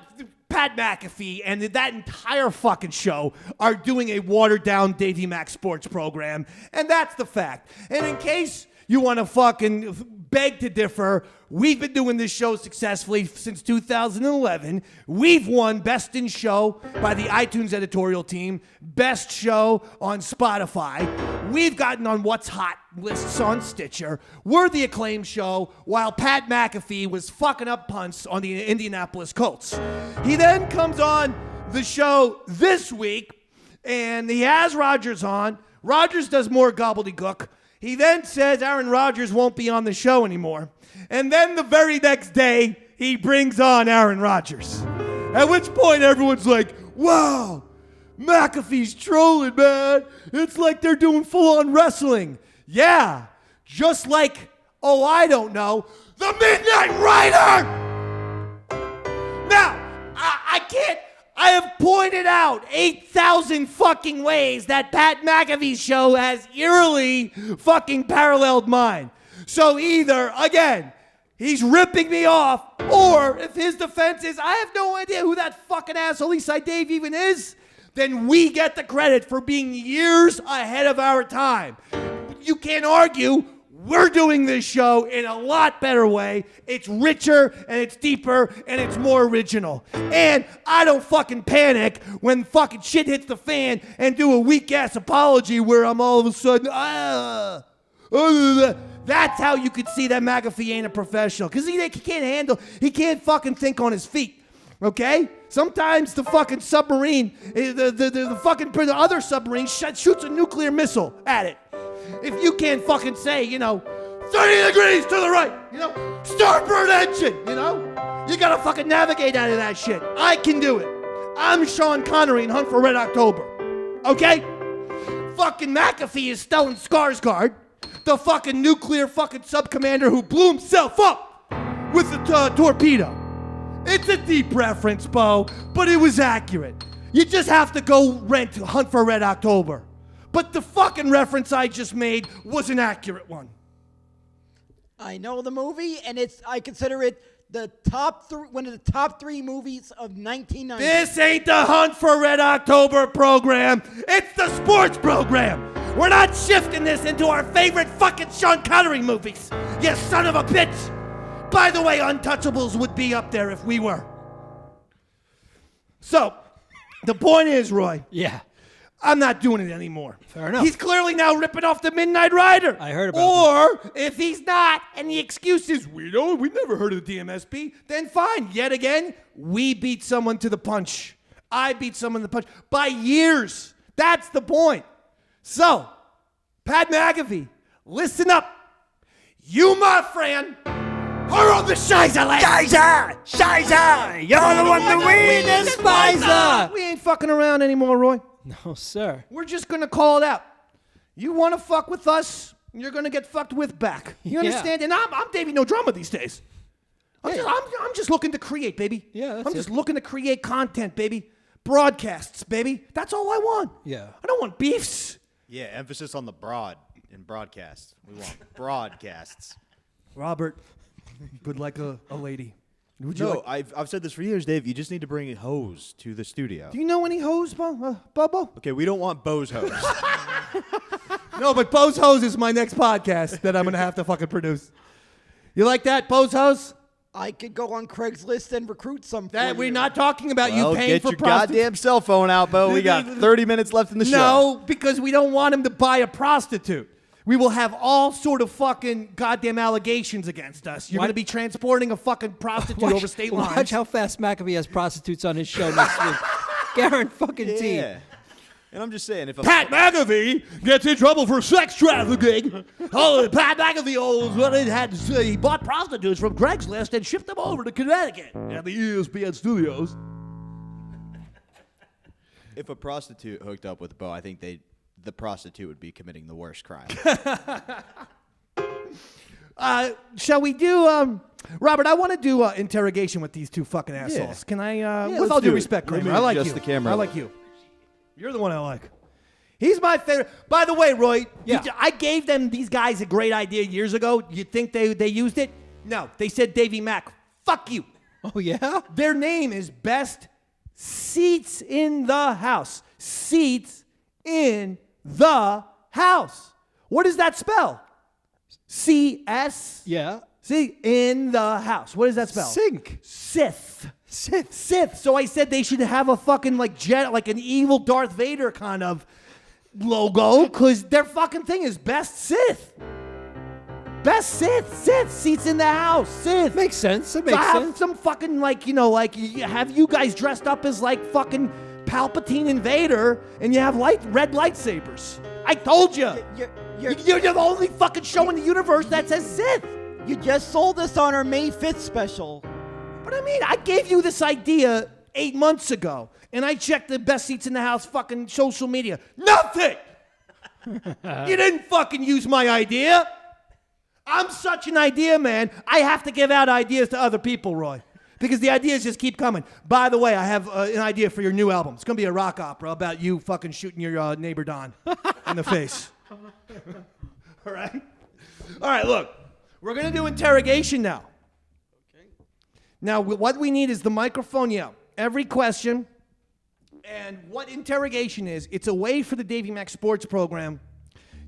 Pat McAfee and that entire fucking show are doing a watered-down Davey Mac Sports Program. And that's the fact. And in case you want to fucking beg to differ, we've been doing this show successfully since 2011. We've won Best in Show by the iTunes editorial team, Best Show on Spotify. We've gotten on What's Hot lists on Stitcher. We're the acclaimed show while Pat McAfee was fucking up punts on the Indianapolis Colts. He then comes on the show this week, and he has Rodgers on. Rodgers does more gobbledygook. He then says Aaron Rodgers won't be on the show anymore. And then the very next day, he brings on Aaron Rodgers. At which point, everyone's like, wow, McAfee's trolling, man. It's like they're doing full-on wrestling. Yeah, just like, oh, I don't know, the Midnight Rider! Now, I can't... I have pointed out 8,000 fucking ways that Pat McAfee's show has eerily fucking paralleled mine. So either, again, he's ripping me off, or if his defense is, I have no idea who that fucking asshole Eastside Dave even is, then we get the credit for being years ahead of our time. You can't argue. We're doing this show in a lot better way. It's richer, and it's deeper, and it's more original. And I don't fucking panic when fucking shit hits the fan and do a weak-ass apology where I'm all of a sudden, That's how you could see that McAfee ain't a professional. Because he can't fucking think on his feet. Okay? Sometimes the fucking submarine, the other submarine shoots a nuclear missile at it. If you can't fucking say, 30 degrees to the right, starboard engine, you gotta fucking navigate out of that shit. I can do it. I'm Sean Connery in Hunt for Red October. Okay? Fucking McAfee is Stellan Skarsgård. The fucking nuclear fucking sub-commander who blew himself up with a torpedo. It's a deep reference, Bo, but it was accurate. You just have to go rent Hunt for Red October. But the fucking reference I just made was an accurate one. I know the movie, and I consider it one of the top 3 movies of 1990. This ain't the Hunt for Red October program. It's the sports program. We're not shifting this into our favorite fucking Sean Connery movies. You son of a bitch. By the way, Untouchables would be up there if we were. So, the point is, Roy. Yeah. I'm not doing it anymore. Fair enough. He's clearly now ripping off the Midnight Rider. I heard about Or if he's not, and the excuse is we never heard of the DMSP, then fine. Yet again, we beat someone to the punch. I beat someone to the punch by years. That's the point. So, Pat McAfee, listen up. You, my friend, are on the Shiza list. Shiza! You're the one that we despise! We ain't fucking around anymore, Roy. No, sir. We're just going to call it out. You want to fuck with us, you're going to get fucked with back. You understand? And I'm Davey No Drama these days. I'm just looking to create, baby. Yeah, that's I'm just looking to create content, baby. Broadcasts, baby. That's all I want. Yeah. I don't want beefs. Yeah, emphasis on the broad in broadcast. We want broadcasts. Robert, good like a lady. Would you No, like- I've said this for years, Dave. You just need to bring a hose to the studio. Do you know any hoes, Bobo? Okay, we don't want Bo's hose. No, but Bo's Hose is my next podcast that I'm going to have to fucking produce. You like that, Bo's Hose? I could go on Craigslist and recruit some. That for we're you. not talking about Well, you paying get for your prostitutes. goddamn cell phone out, Bo. We got 30 minutes left in the show. No, because we don't want him to buy a prostitute. We will have all sort of fucking goddamn allegations against us. You're Why- going to be transporting a fucking prostitute over state lines. Watch how fast McAfee has prostitutes on his show next week. Guaranteed. Yeah. And I'm just saying, if a Pat McAfee gets in trouble for sex trafficking. Oh, Pat McAfee owes what it had to say. He bought prostitutes from Craigslist and shipped them over to Connecticut at the ESPN studios. if a prostitute hooked up with Bo, I think the prostitute would be committing the worst crime. Shall we do, Robert, I want to do interrogation with these two fucking assholes. Yeah. Can I, with let's all due do it. respect, Let Kramer, me I like adjust you. the camera I a like little. you. You're the one I like. He's my favorite. By the way, Roy, Yeah. I gave them, these guys, a great idea years ago. You think they used it? No. They said, Davey Mac, fuck you. Oh, yeah? Their name is Best Seats in the House. Seats in the House. What does that spell? C-S? Yeah. See, in the house. What does that spell? Sink. Sith. Sith. So I said they should have a fucking like an evil Darth Vader kind of logo, because their fucking thing is Best Sith. Best Sith. Seats in the house. Sith. Makes sense. It So makes have sense. some fucking have you guys dressed up as like fucking Palpatine and Vader, and you have red lightsabers. I told you. You're the only fucking show in the universe that says Sith. You just sold us on our May 5th special. But I mean, I gave you this idea 8 months ago, and I checked the Best Seats in the House fucking social media. Nothing! You didn't fucking use my idea. I'm such an idea man. I have to give out ideas to other people, Roy, because the ideas just keep coming. By the way, I have an idea for your new album. It's going to be a rock opera about you fucking shooting your neighbor Don in the face. All right? All right, look. We're going to do interrogation now. Now, what we need is the microphone yell. Every question. And what interrogation is, it's a way for the Davey Mac Sports Program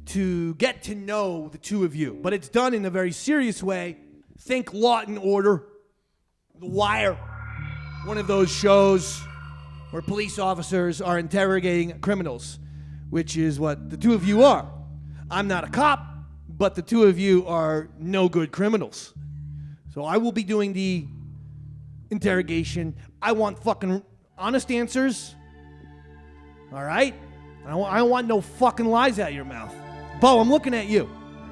to get to know the two of you. But it's done in a very serious way. Think Law and Order, The Wire, one of those shows where police officers are interrogating criminals, which is what the two of you are. I'm not a cop, but the two of you are no good criminals. So I will be doing the interrogation. I want fucking honest answers. All right? I don't want no fucking lies out of your mouth. Bo, I'm looking at you.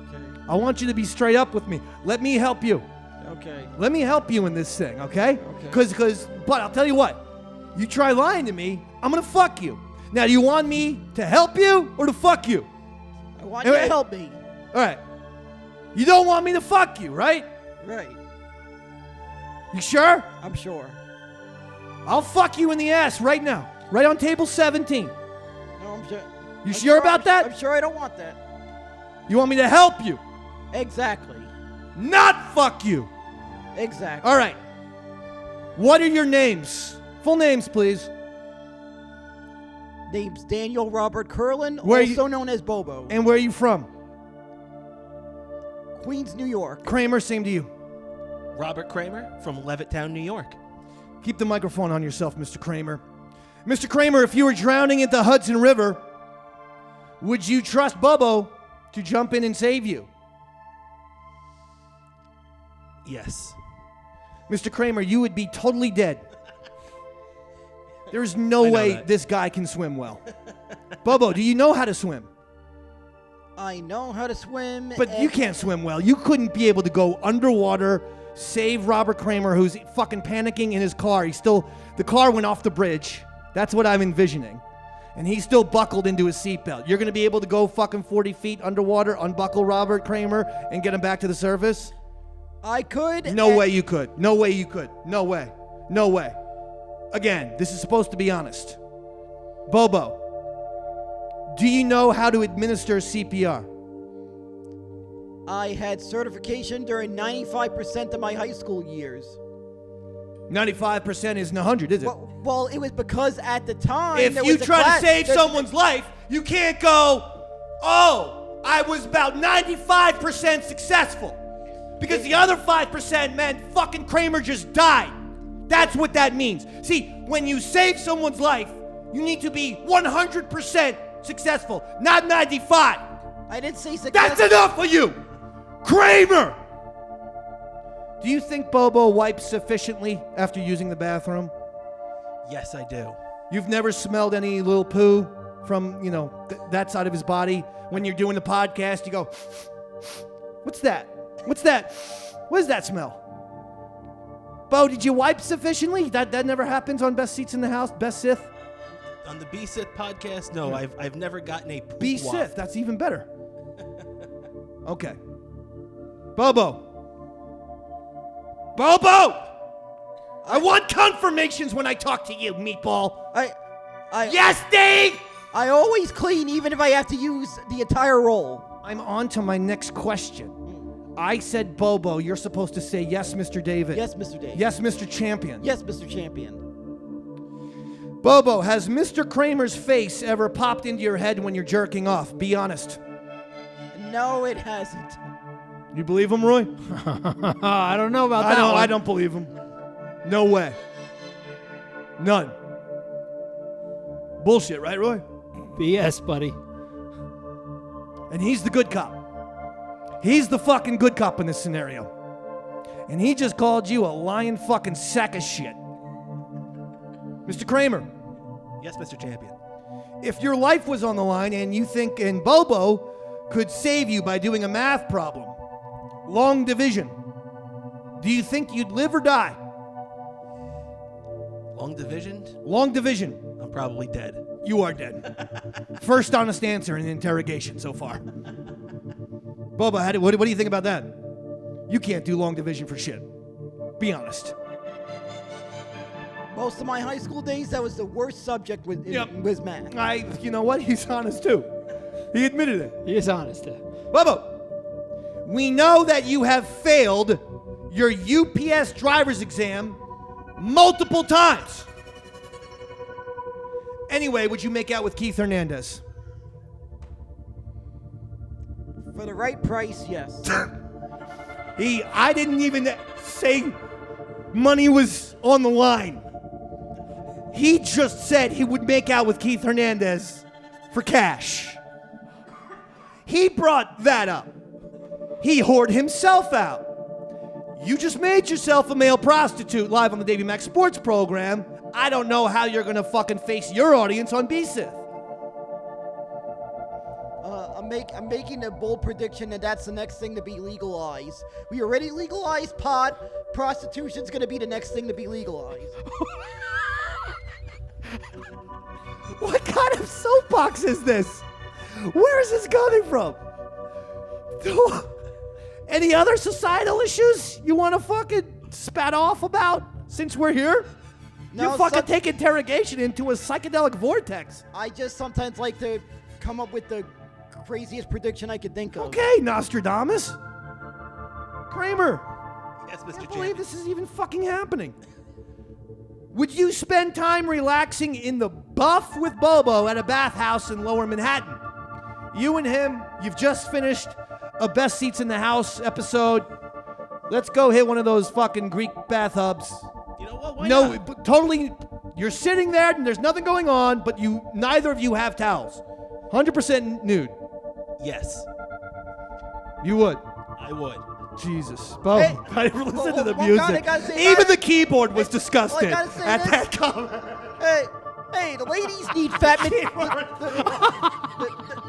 Okay. I want you to be straight up with me. Let me help you. Okay. Let me help you in this thing, okay? Okay. But I'll tell you what. You try lying to me, I'm going to fuck you. Now, do you want me to help you or to fuck you? I want you to help me. All right. You don't want me to fuck you, right? Right. You sure? I'm sure. I'll fuck you in the ass right now. Right on table 17. No, I'm sure. You sure about that? I'm sure I don't want that. You want me to help you? Exactly. Not fuck you. Exactly. All right. What are your names? Full names, please. Name's Daniel Robert Kurlan, Where also known as Bobo. And where are you from? Queens, New York. Cramer, same to you. Robert Cramer from Levittown, New York. Keep the microphone on yourself, Mr. Cramer. Mr. Cramer, if you were drowning in the Hudson River, would you trust Bobo to jump in and save you? Yes. Mr. Cramer, you would be totally dead. There's no I know way that. this guy can swim well. Bobo, do you know how to swim? I know how to swim. But you can't swim well. You couldn't be able to go underwater, save Robert Cramer, who's fucking panicking in his car. The car went off the bridge. That's what I'm envisioning. And he's still buckled into his seatbelt. You're going to be able to go fucking 40 feet underwater, unbuckle Robert Cramer, and get him back to the surface? I could. No way you could. No way you could. No way. No way. Again, this is supposed to be honest. Bobo, do you know how to administer CPR? I had certification during 95% of my high school years. 95% isn't 100, is it? Well, it was because at the time If there you was a try class- to save there- someone's life, you can't go, oh, I was about 95% successful. Because the other 5% meant fucking Cramer just died. That's what that means. See, when you save someone's life, you need to be 100% successful, not 95. I didn't say success. That's enough for you, Cramer! Do you think Bobo wipes sufficiently after using the bathroom? Yes, I do. You've never smelled any little poo from, that side of his body? When you're doing the podcast, you go, what's that? What's that? What does that smell? Bo, did you wipe sufficiently? That never happens on Best Seats in the House, B-SITH? On the B-SITH podcast, no, I've never gotten a poop B-SITH, waft. that's even better. Okay. Bobo! I want confirmations when I talk to you, meatball. Yes, Dave! I always clean even if I have to use the entire roll. I'm on to my next question. I said Bobo, you're supposed to say yes, Mr. David. Yes, Mr. David. Yes, Mr. Champion. Yes, Mr. Champion. Bobo, has Mr. Cramer's face ever popped into your head when you're jerking off? Be honest. No, it hasn't. You believe him, Roy? I don't know about that one. I don't believe him. No way. None. Bullshit, right, Roy? BS, buddy. And he's the good cop. He's the fucking good cop in this scenario. And he just called you a lying fucking sack of shit. Mr. Cramer. Yes, Mr. Champion. If your life was on the line and you think Bobo could save you by doing a math problem, long division, do you think you'd live or die? Long division? Long division. I'm probably dead. You are dead. First honest answer in the interrogation so far. Bobo, what do you think about that? You can't do long division for shit. Be honest. Most of my high school days, that was the worst subject was math. You know what? He's honest too. He admitted it. He is honest. Bobo, we know that you have failed your UPS driver's exam multiple times. Anyway, would you make out with Keith Hernandez? For the right price, yes. I didn't even say money was on the line. He just said he would make out with Keith Hernandez for cash. He brought that up. He whored himself out. You just made yourself a male prostitute live on the Davey Mac Sports Program. I don't know how you're going to fucking face your audience on B-SITH. I'm making a bold prediction that that's the next thing to be legalized. We already legalized pot. Prostitution's going to be the next thing to be legalized. What kind of soapbox is this? Where is this coming from? Any other societal issues you want to fucking spat off about since we're here? No, you fucking take interrogation into a psychedelic vortex. I just sometimes like to come up with the craziest prediction I could think of. Okay, Nostradamus. Kramer. Yes, I Mr. can't believe Champion. this is even fucking happening. Would you spend time relaxing in the Buff with Bobo at a bathhouse in Lower Manhattan? You and him, you've just finished a Best Seats in the House episode. Let's go hit one of those fucking Greek bathtubs. You know what? Why No, not? but totally, you're sitting there and there's nothing going on, but neither of you have towels. 100% nude. Yes, You would. I would. Jesus. Bo, Hey, I never listened to the hold on, music. I gotta say, Even guys- the keyboard was disgusted gotta say at this. that comment. Hey, the ladies need fat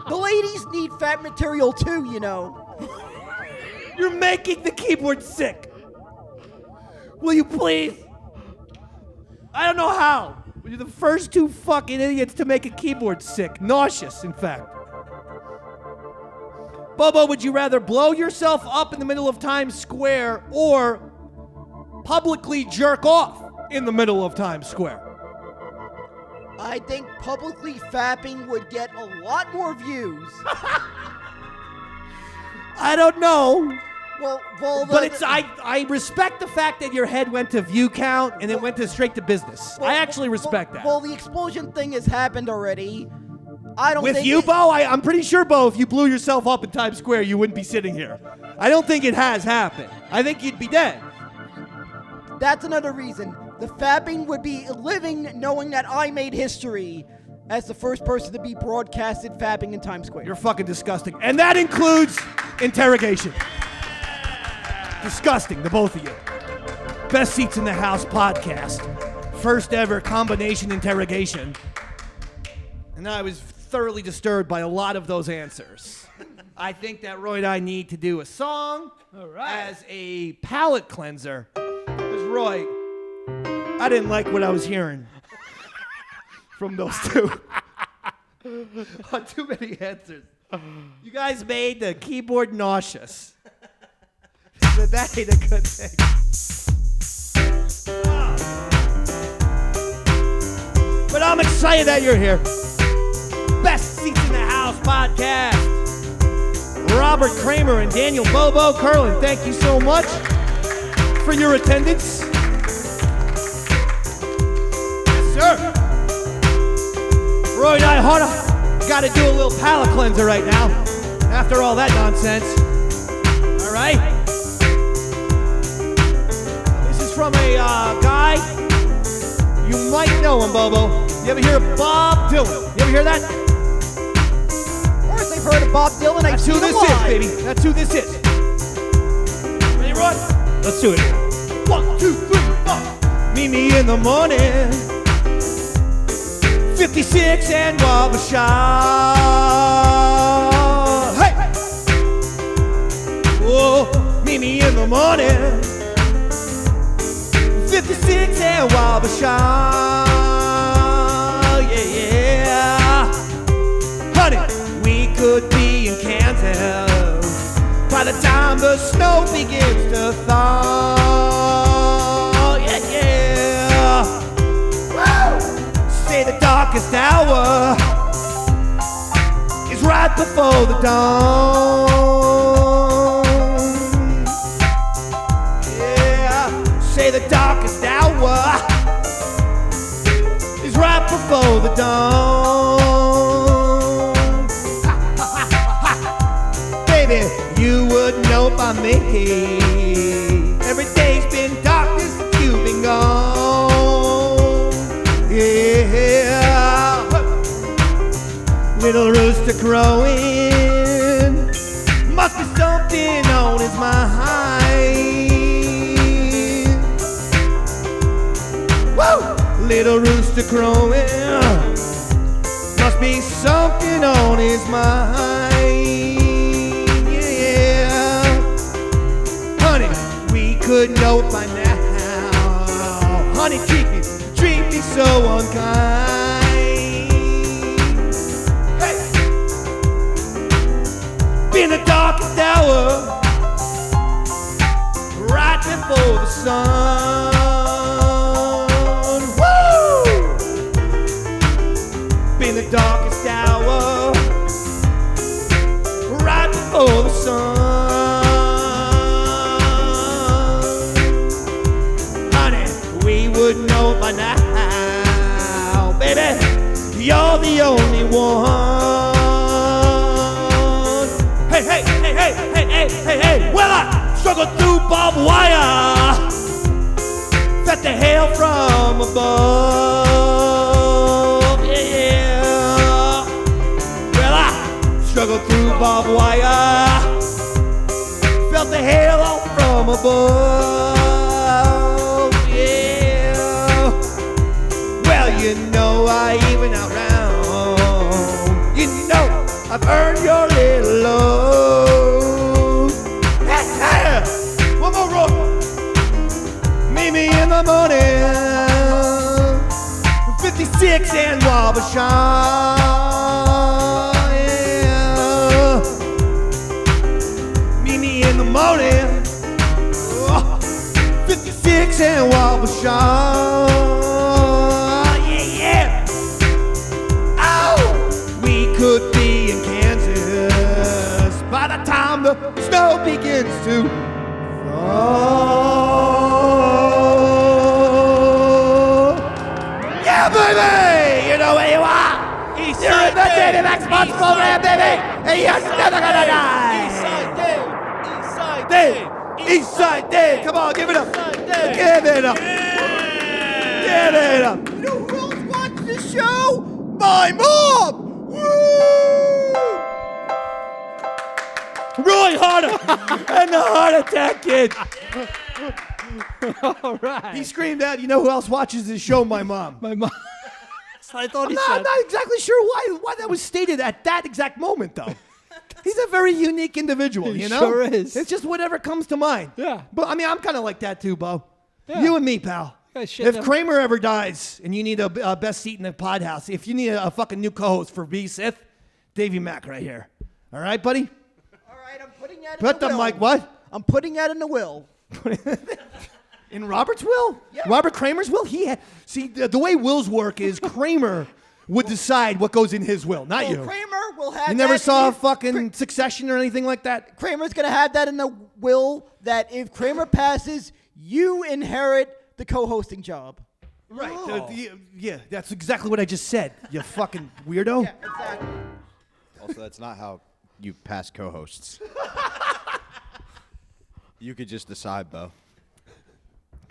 the ladies need fat material too, you know. You're making the keyboard sick. Will you please? I don't know how. But you're the first two fucking idiots to make a keyboard sick. Nauseous, in fact. Bobo, would you rather blow yourself up in the middle of Times Square or publicly jerk off in the middle of Times Square? I think publicly fapping would get a lot more views. I don't know. Well, But I respect the fact that your head went to view count and it went to straight to business. I actually respect that. Well, the explosion thing has happened already. I don't With think you, it- Bo, I'm pretty sure, Bo, if you blew yourself up in Times Square, you wouldn't be sitting here. I don't think it has happened. I think you'd be dead. That's another reason. The fapping would be living knowing that I made history as the first person to be broadcasted fapping in Times Square. You're fucking disgusting. And that includes interrogation. Disgusting, the both of you. Best Seats in the House podcast. First ever combination interrogation. And I was thoroughly disturbed by a lot of those answers. I think that Roy and I need to do a song as a palate cleanser. Because Roy, I didn't like what I was hearing from those two. Too many answers. You guys made the keyboard nauseous. But that ain't a good thing. But I'm excited that you're here. Best Seats in the House podcast. Robert Cramer and Daniel Bobo Kurlan, thank you so much for your attendance. Yes, sir. Roy and I got to do a little palate cleanser right now after all that nonsense. All right? This is from a guy. You might know him, Bobo. You ever hear of Bob Dylan? You ever hear that? Of course, I've heard of Bob Dylan. I've That's who seen him this is, live. baby. That's who this is. Ready, Roy? Let's do it. 1, 2, 3, 4. Meet me in the morning. 56 and Wabasha. Hey! Whoa, meet me in the morning. 56 and Wabasha. Yeah. Honey, we could be in Kansas by the time the snow begins to thaw. Yeah, yeah. Woo! Say the darkest hour is right before the dawn. Yeah. Say the darkest hour is right before the dawn. Baby, you would know by me. Every day's been dark since you've been gone. Yeah. Little rooster crowing. Must be something on his mind. Woo! Little rooster crowing. Must be something on his mind. Yeah. Honey, we could know by now. Honey, treat me so unkind. Hey! In the darkest hour the sun. Woo! Been the darkest hour, right before the sun. Honey, we would know by now, baby, you're the only one. Hey, hey, hey, hey, hey, hey, hey, hey. Well, I struggled through barbed wire, felt the hail from above. Yeah. Well, I struggled through barbed wire, felt the hail all from above. Yeah. Well, you know I even out round. You know I've earned your little love. Hey, one more roll. Meet me in the morning, 56 and Wabasha. Yeah. Meet me in the morning, 56 and Wabasha. Could be in Kansas by the time the snow begins to fall. Yeah, baby! You know where you are! You're in the Davey Mac Sports Program, baby! And you're never gonna die! Eastside Dave! Eastside Dave! Come on, give it up! Give it up! Give it up! You know who else watched this show? My mom! Roy Harder and the heart attack kid. All right. He screamed out, you know who else watches this show? My mom. My mom. I thought he No, said. I'm not exactly sure why that was stated at that exact moment, though. He's a very unique individual, He you know? sure is. It's just whatever comes to mind. Yeah. But, I mean, I'm kind of like that, too, Bo. Yeah. You and me, pal. Guys shit If them. Cramer ever dies and you need a best seat in the pod house, if you need a fucking new co-host for B-SITH, Davey Mac right here. All right, buddy? All right, I'm putting that Put in the the will. mic, what? I'm putting that in the will. In Robert's will? Yeah. Robert Cramer's will? See, the way wills work is Cramer would decide what goes in his will, not Well, you. Kramer will have You never that saw if- fucking Succession or anything like that? Kramer's going to have that in the will that if Kramer passes, you inherit the co-hosting job. Right. Yeah, that's exactly what I just said, you fucking weirdo. Yeah, exactly. Also, that's not how you pass co-hosts. You could just decide, Bo.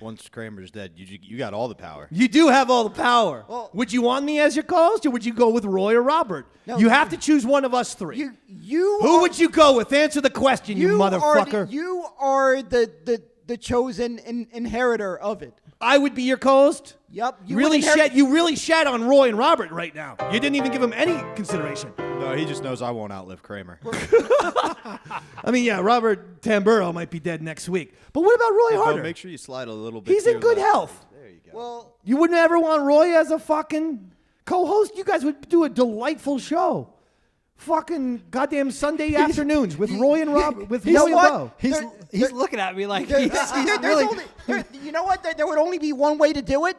Once Kramer's dead, you got all the power. You do have all the power. Well- Would you want me as your co-host, or would you go with Roy or Robert? No, you have to choose one of us three. You Who are- would you go with? Answer the question, you motherfucker. You are the chosen inheritor of it. I would be your co-host? Yep. You really shat on Roy and Robert right now. You didn't even give him any consideration. No, he just knows I won't outlive Cramer. I mean, yeah, Robert Tamburo might be dead next week. But what about Roy Bo, Harder? make sure you slide a little bit. He's to in good your left. health. There you go. Well, You wouldn't ever want Roy as a fucking co-host? You guys would do a delightful show. Fucking goddamn Sunday afternoons with Roy and Rob, with You know Roy and what? Bo. He's looking at me like there- he's there's really. you know what? There would only be one way to do it.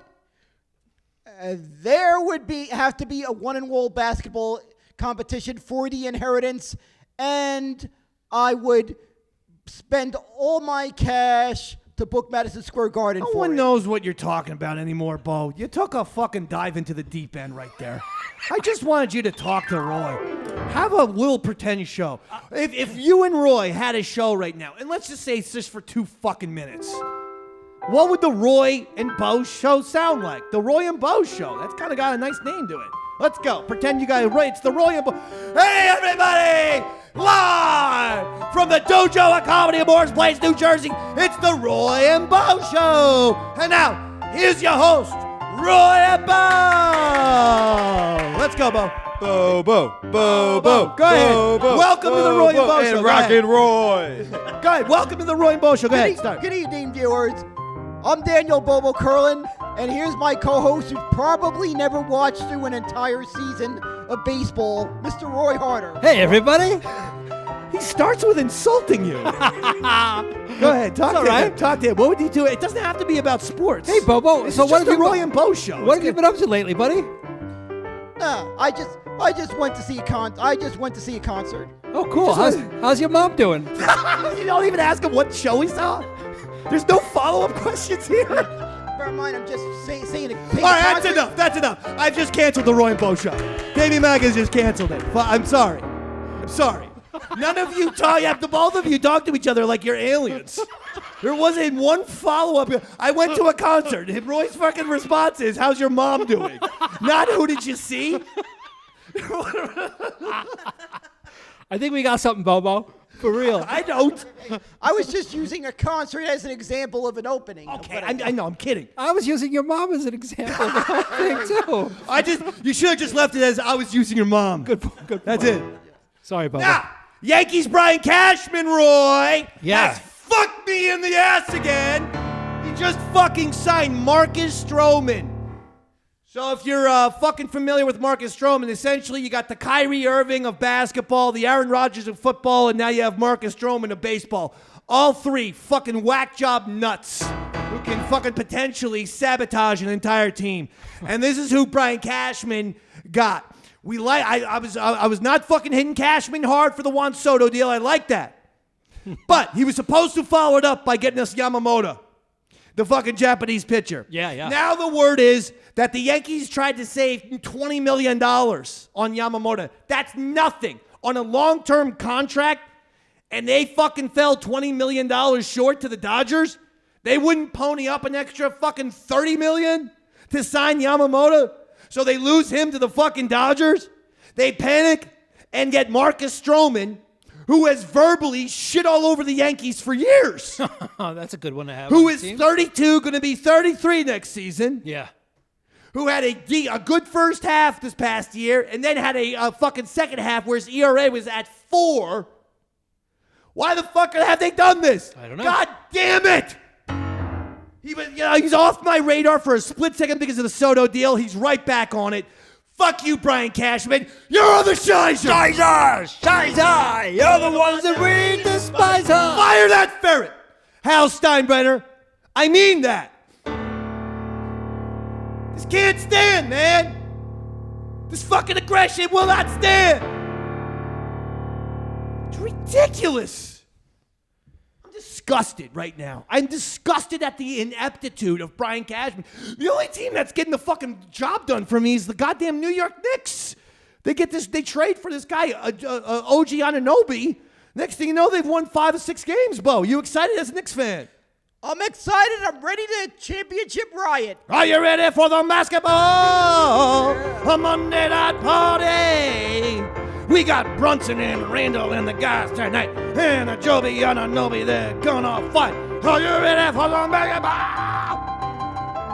There would have to be a one-and-roll basketball competition for the inheritance, and I would spend all my cash to book Madison Square Garden No for one it. knows what you're talking about anymore, Bo. You took a fucking dive into the deep end right there. I just wanted you to talk to Roy. Have a little pretend show. If you and Roy had a show right now, and let's just say it's just for 2 fucking minutes, what would the Roy and Bo show sound like? The Roy and Bo show. That's kind of got a nice name to it. Let's go. Pretend you guys right. It's the Roy and Bo. Hey, everybody! Live from the Dojo of Comedy in Morris Place, New Jersey. It's the Roy and Bo show. And now, here's your host, Roy and Bo. Let's go, Bo. Bo. Go ahead. Welcome to the Roy and Bo show. And Go ahead. Rockin' Roy. Go ahead. Welcome to the Roy and Bo show. Go ahead. Start. Good evening, viewers. I'm Daniel Bobo Kurlan, and here's my co-host who probably never watched through an entire season of baseball, Mr. Roy Harder. Hey, everybody. He starts with insulting you. Go ahead, talk to him. Talk to him. What would you do? It doesn't have to be about sports. Hey, Bobo. It's So just what have the you Roy and Bo show. What have you been up to lately, buddy? I just went to see a concert. Oh, cool. How's your mom doing? You don't even ask him what show he saw? There's no follow-up questions here. Bear in mind, I'm just saying. All right, that's enough. That's enough. I've just canceled the Roy and Bo show. Davey Mac has just canceled it. I'm sorry. None of you talk. Both of you talk to each other like you're aliens. There wasn't one follow-up. I went to a concert. And Roy's fucking response is, "How's your mom doing?" Not "Who did you see?" I think we got something, Bobo. For real. I don't. I was just using a concert as an example of an opening. Okay, I know. I'm kidding. I was using your mom as an example of the whole thing, too. You should have just left it as I was using your mom. Good. That's it. Sorry, Bobo. Now, Yankees Brian Cashman, Roy. Yeah. Has fucked me in the ass again. He just fucking signed Marcus Stroman. So if you're fucking familiar with Marcus Stroman, essentially you got the Kyrie Irving of basketball, the Aaron Rodgers of football, and now you have Marcus Stroman of baseball. All three fucking whack job nuts who can fucking potentially sabotage an entire team. And this is who Brian Cashman got. I was not fucking hitting Cashman hard for the Juan Soto deal. I like that. But he was supposed to follow it up by getting us Yamamoto, the fucking Japanese pitcher. Yeah. Now the word is that the Yankees tried to save $20 million on Yamamoto. That's nothing on a long-term contract, and they fucking fell $20 million short to the Dodgers. They wouldn't pony up an extra fucking $30 million to sign Yamamoto, so they lose him to the fucking Dodgers. They panic and get Marcus Stroman, who has verbally shit all over the Yankees for years. Oh, that's a good one to have. Who is 32, going to be 33 next season. Yeah. Who had a good first half this past year, and then had a fucking second half where his ERA was at 4. Why the fuck have they done this? I don't know. God damn it! He's off my radar for a split second because of the Soto deal. He's right back on it. Fuck you, Brian Cashman. You're the Shizer! Shizer! You're the ones that we despise. Fire that ferret! Hal Steinbrenner. I mean that. This can't stand, man. This fucking aggression will not stand. It's ridiculous. I'm disgusted right now. I'm disgusted at the ineptitude of Brian Cashman. The only team that's getting the fucking job done for me is the goddamn New York Knicks. They trade for this guy, OG Anunoby. Next thing you know, they've won 5 or 6 games, Bo. You excited as a Knicks fan? I'm excited. I'm ready to championship riot. Are you ready for the basketball? A Monday night party. We got Brunson and Randall and the guys tonight. And a Joby Anunoby, they're gonna fight. Are you ready for the basketball?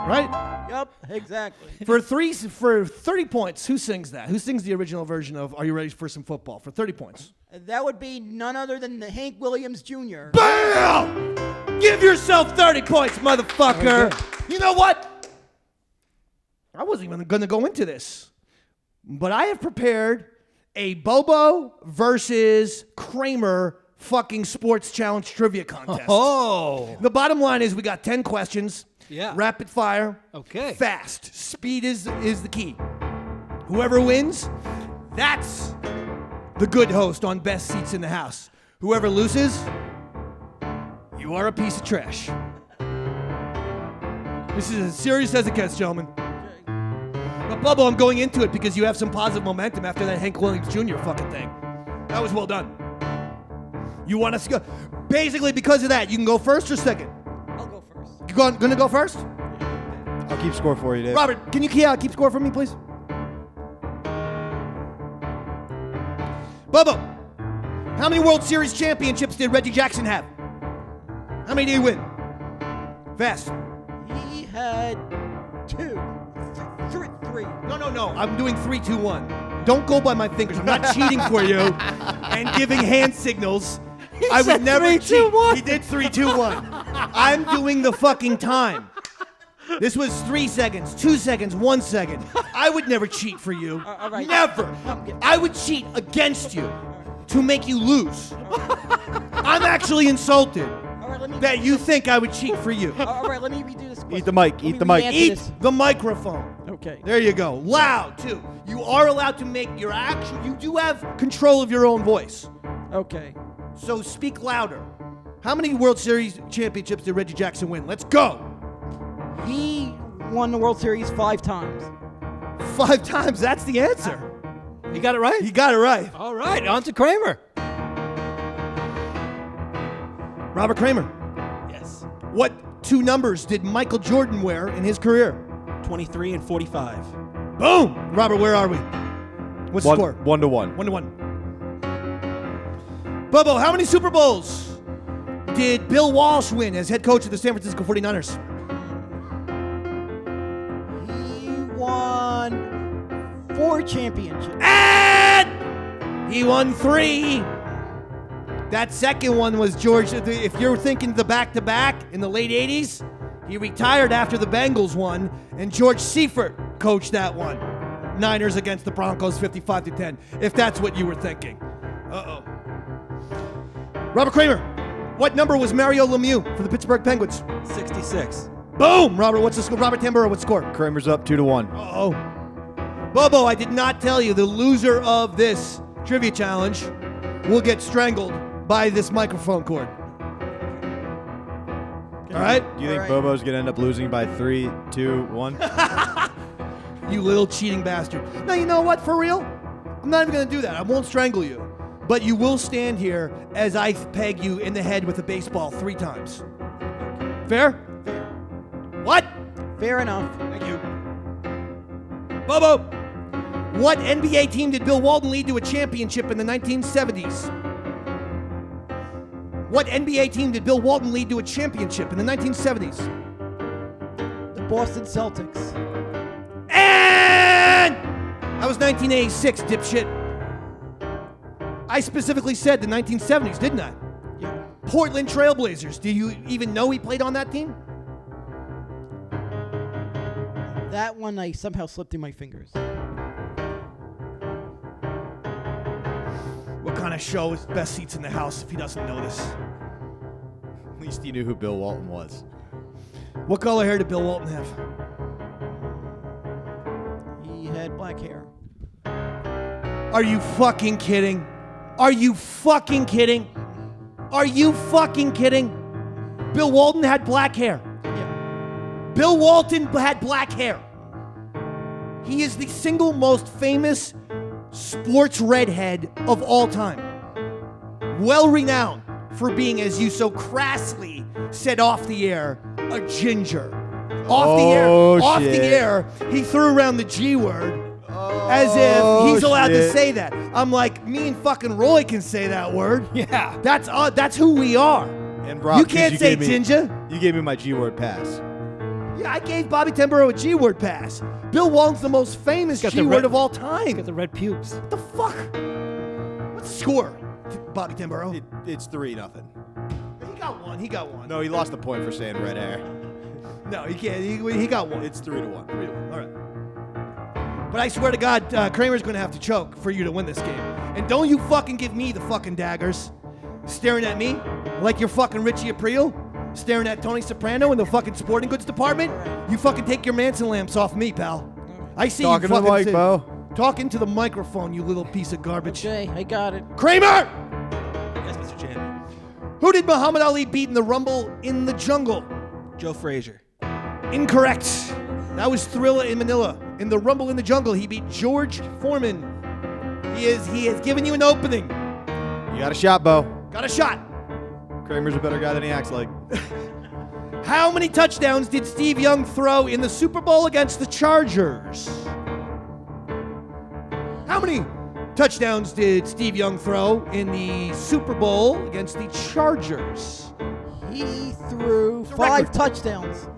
Right? Yep, exactly. For 30 points, who sings that? Who sings the original version of Are You Ready for Some Football? For 30 points. That would be none other than Hank Williams Jr. BAM! Give yourself 30 points, motherfucker. You know what? I wasn't even going to go into this, but I have prepared a Bobo versus Cramer fucking sports challenge trivia contest. Oh. The bottom line is we got 10 questions. Yeah. Rapid fire. Okay. Fast. Speed is the key. Whoever wins, that's the good host on Best Seats in the House. Whoever loses, you are a piece of trash. This is as serious as it gets, gentlemen. But Bubba, I'm going into it because you have some positive momentum after that Hank Williams Jr. fucking thing. That was well done. You want us to go? Basically, because of that, you can go first or second? I'll go first. You gonna go first? I'll keep score for you, Dave. Robert, can you keep score for me, please? Bubba, how many World Series championships did Reggie Jackson have? How many did he win? Fast. He had 2. 3. No. I'm doing 3, 2, 1. Don't go by my fingers. I'm not cheating for you and giving hand signals. I would never 3, 2, 1. He did 3, 2, 1. I'm doing the fucking time. This was 3 seconds, 2 seconds, 1 second. I would never cheat for you. All right. Never. I would cheat against you. to make you lose. I'm actually insulted All right, let me that you think I would cheat for you. All right, let me redo this question. Eat the mic. Let me Eat the mic. re-answer Eat this. the microphone. Okay. There you go. Loud, too. You are allowed to make your action. You do have control of your own voice. Okay. So speak louder. How many World Series championships did Reggie Jackson win? Let's go. He won the World Series 5 times. 5 times. That's the answer. You got it right? He got it right. All right, on to Cramer. Robert Cramer. Yes. What 2 numbers did Michael Jordan wear in his career? 23 and 45. Boom. Robert, where are we? What's the score? 1-1. 1-1. Bobo, how many Super Bowls did Bill Walsh win as head coach of the San Francisco 49ers? He won 4 championships. And he won 3. That second one was George. If you're thinking the back-to-back in the late 80s, he retired after the Bengals won, and George Seifert coached that one. Niners against the Broncos, 55-10, if that's what you were thinking. Uh-oh. Robert Cramer, what number was Mario Lemieux for the Pittsburgh Penguins? 66. Boom! Robert, what's the score? Robert Tamburo, what's the score? Kramer's up 2-1. Uh-oh. Bobo, I did not tell you the loser of this trivia challenge will get strangled by this microphone cord. All right? Do you think Alright. Bobo's going to end up losing by 3, 2, 1? You little cheating bastard. Now, you know what? For real? I'm not even going to do that. I won't strangle you. But you will stand here as I peg you in the head with a baseball 3 times. Fair? Fair. What? Fair enough. Thank you. Bobo, what NBA team did Bill Walton lead to a championship in the 1970s? What NBA team did Bill Walton lead to a championship in the 1970s? The Boston Celtics. And that was 1986, dipshit. I specifically said the 1970s, didn't I? Yeah. Portland Trailblazers. Do you even know he played on that team? That one I somehow slipped through my fingers. What kind of show is Best Seats in the House if he doesn't know this? At least he knew who Bill Walton was. What color hair did Bill Walton have? He had black hair. Are you fucking kidding? Are you fucking kidding? Are you fucking kidding? Bill Walton had black hair. Yeah. Bill Walton had black hair. He is the single most famous sports redhead of all time. Well renowned for being, as you so crassly said off the air, a ginger. Off the shit. air, he threw around the G word as if he's allowed to shit. say that. I'm like, me and fucking Roy can say that word. Yeah. That's who we are. And Brock, You can't say gave me- ginger. You gave me my G-word pass. Yeah, I gave Bobby Tamburo a G word pass. Bill Walton's the most famous got G the word red- of all time. Got the red pubes. What the fuck? What's the score, Bobby Tamburo? It's 3-0. He got one. He got one. No, he lost the point for saying red hair. No, he can't. He got one. It's 3-1. 3-1. All right. But I swear to God, Kramer's going to have to choke for you to win this game. And don't you fucking give me the fucking daggers. Staring at me like you're fucking Richie Aprile. Staring at Tony Soprano in the fucking sporting goods department. You fucking take your Manson lamps off me, pal. I see Talking you to the fucking mic, Bo. Talking to the microphone, you little piece of garbage. Okay, I got it. Kramer! Yes, Mr. Champion. Who did Muhammad Ali beat in the Rumble in the Jungle? Joe Frazier. Incorrect. That was Thrilla in Manila. In the Rumble in the Jungle, he beat George Foreman. He has given you an opening. You got a shot, Bo. Got a shot. Kramer's a better guy than he acts like. How many touchdowns did Steve Young throw in the Super Bowl against the Chargers? How many touchdowns did Steve Young throw in the Super Bowl against the Chargers? He threw a 5 record. touchdowns.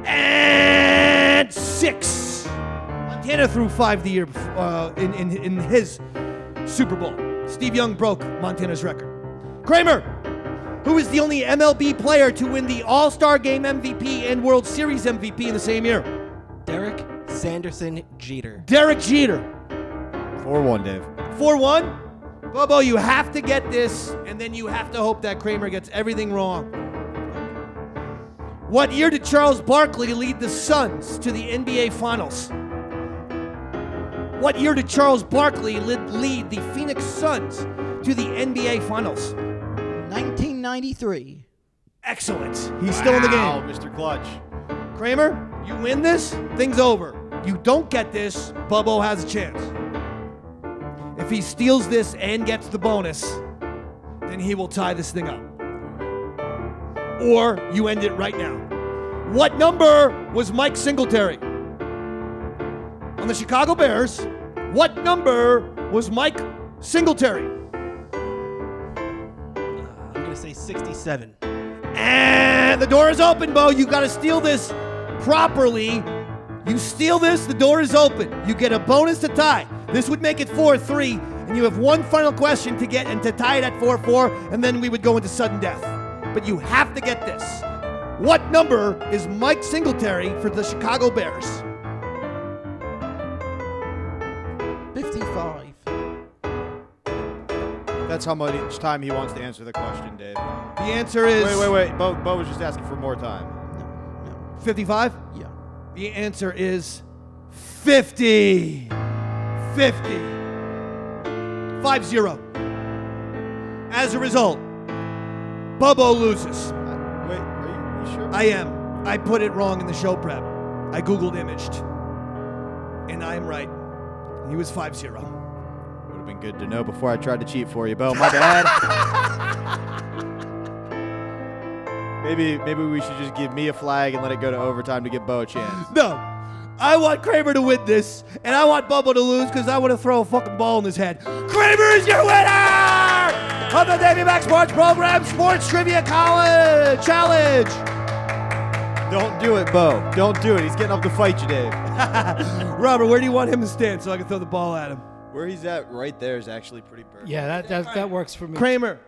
And 6. Montana threw 5 the year before, in his Super Bowl. Steve Young broke Montana's record. Kramer, who is the only MLB player to win the All-Star Game MVP and World Series MVP in the same year? Derek Sanderson Jeter. Derek Jeter. 4-1, Dave. 4-1. Bobo, you have to get this, and then you have to hope that Cramer gets everything wrong. What year did Charles Barkley lead the Suns to the NBA Finals? What year did Charles Barkley lead the Phoenix Suns to the NBA Finals? 1993. Excellent. He's still in the Wow, game. Mr. Clutch. Cramer, you win this, thing's over. You don't get this, Bobo has a chance. If he steals this and gets the bonus, then he will tie this thing up. Or you end it right now. What number was Mike Singletary? On the Chicago Bears, what number was Mike Singletary? I'm going to say 67. And the door is open, Bo. You got to steal this properly. You steal this, the door is open. You get a bonus to tie. This would make it 4-3, and you have one final question to get and to tie it at 4-4, and then we would go into sudden death. But you have to get this. What number is Mike Singletary for the Chicago Bears? 55. That's how much time he wants to answer the question, Dave. The answer is... Wait. Bo was just asking for more time. No. 55? Yeah. The answer is 50. 50. 5-0. As a result, Bobo loses. Wait, are you sure? I am. I put it wrong in the show prep. I Googled imaged. And I am right. He was 5-0. Would have been good to know before I tried to cheat for you, Bo. My bad. Maybe we should just give me a flag and let it go to overtime to give Bo a chance. No. I want Cramer to win this, and I want Bobo to lose because I want to throw a fucking ball in his head. Cramer is your winner of the Davey Mac Sports Program Sports Trivia College Challenge. Don't do it, Bo. Don't do it. He's getting up to fight you, Dave. Robert, where do you want him to stand so I can throw the ball at him? Where he's at right there is actually pretty perfect. Yeah, that works for me. Kramer.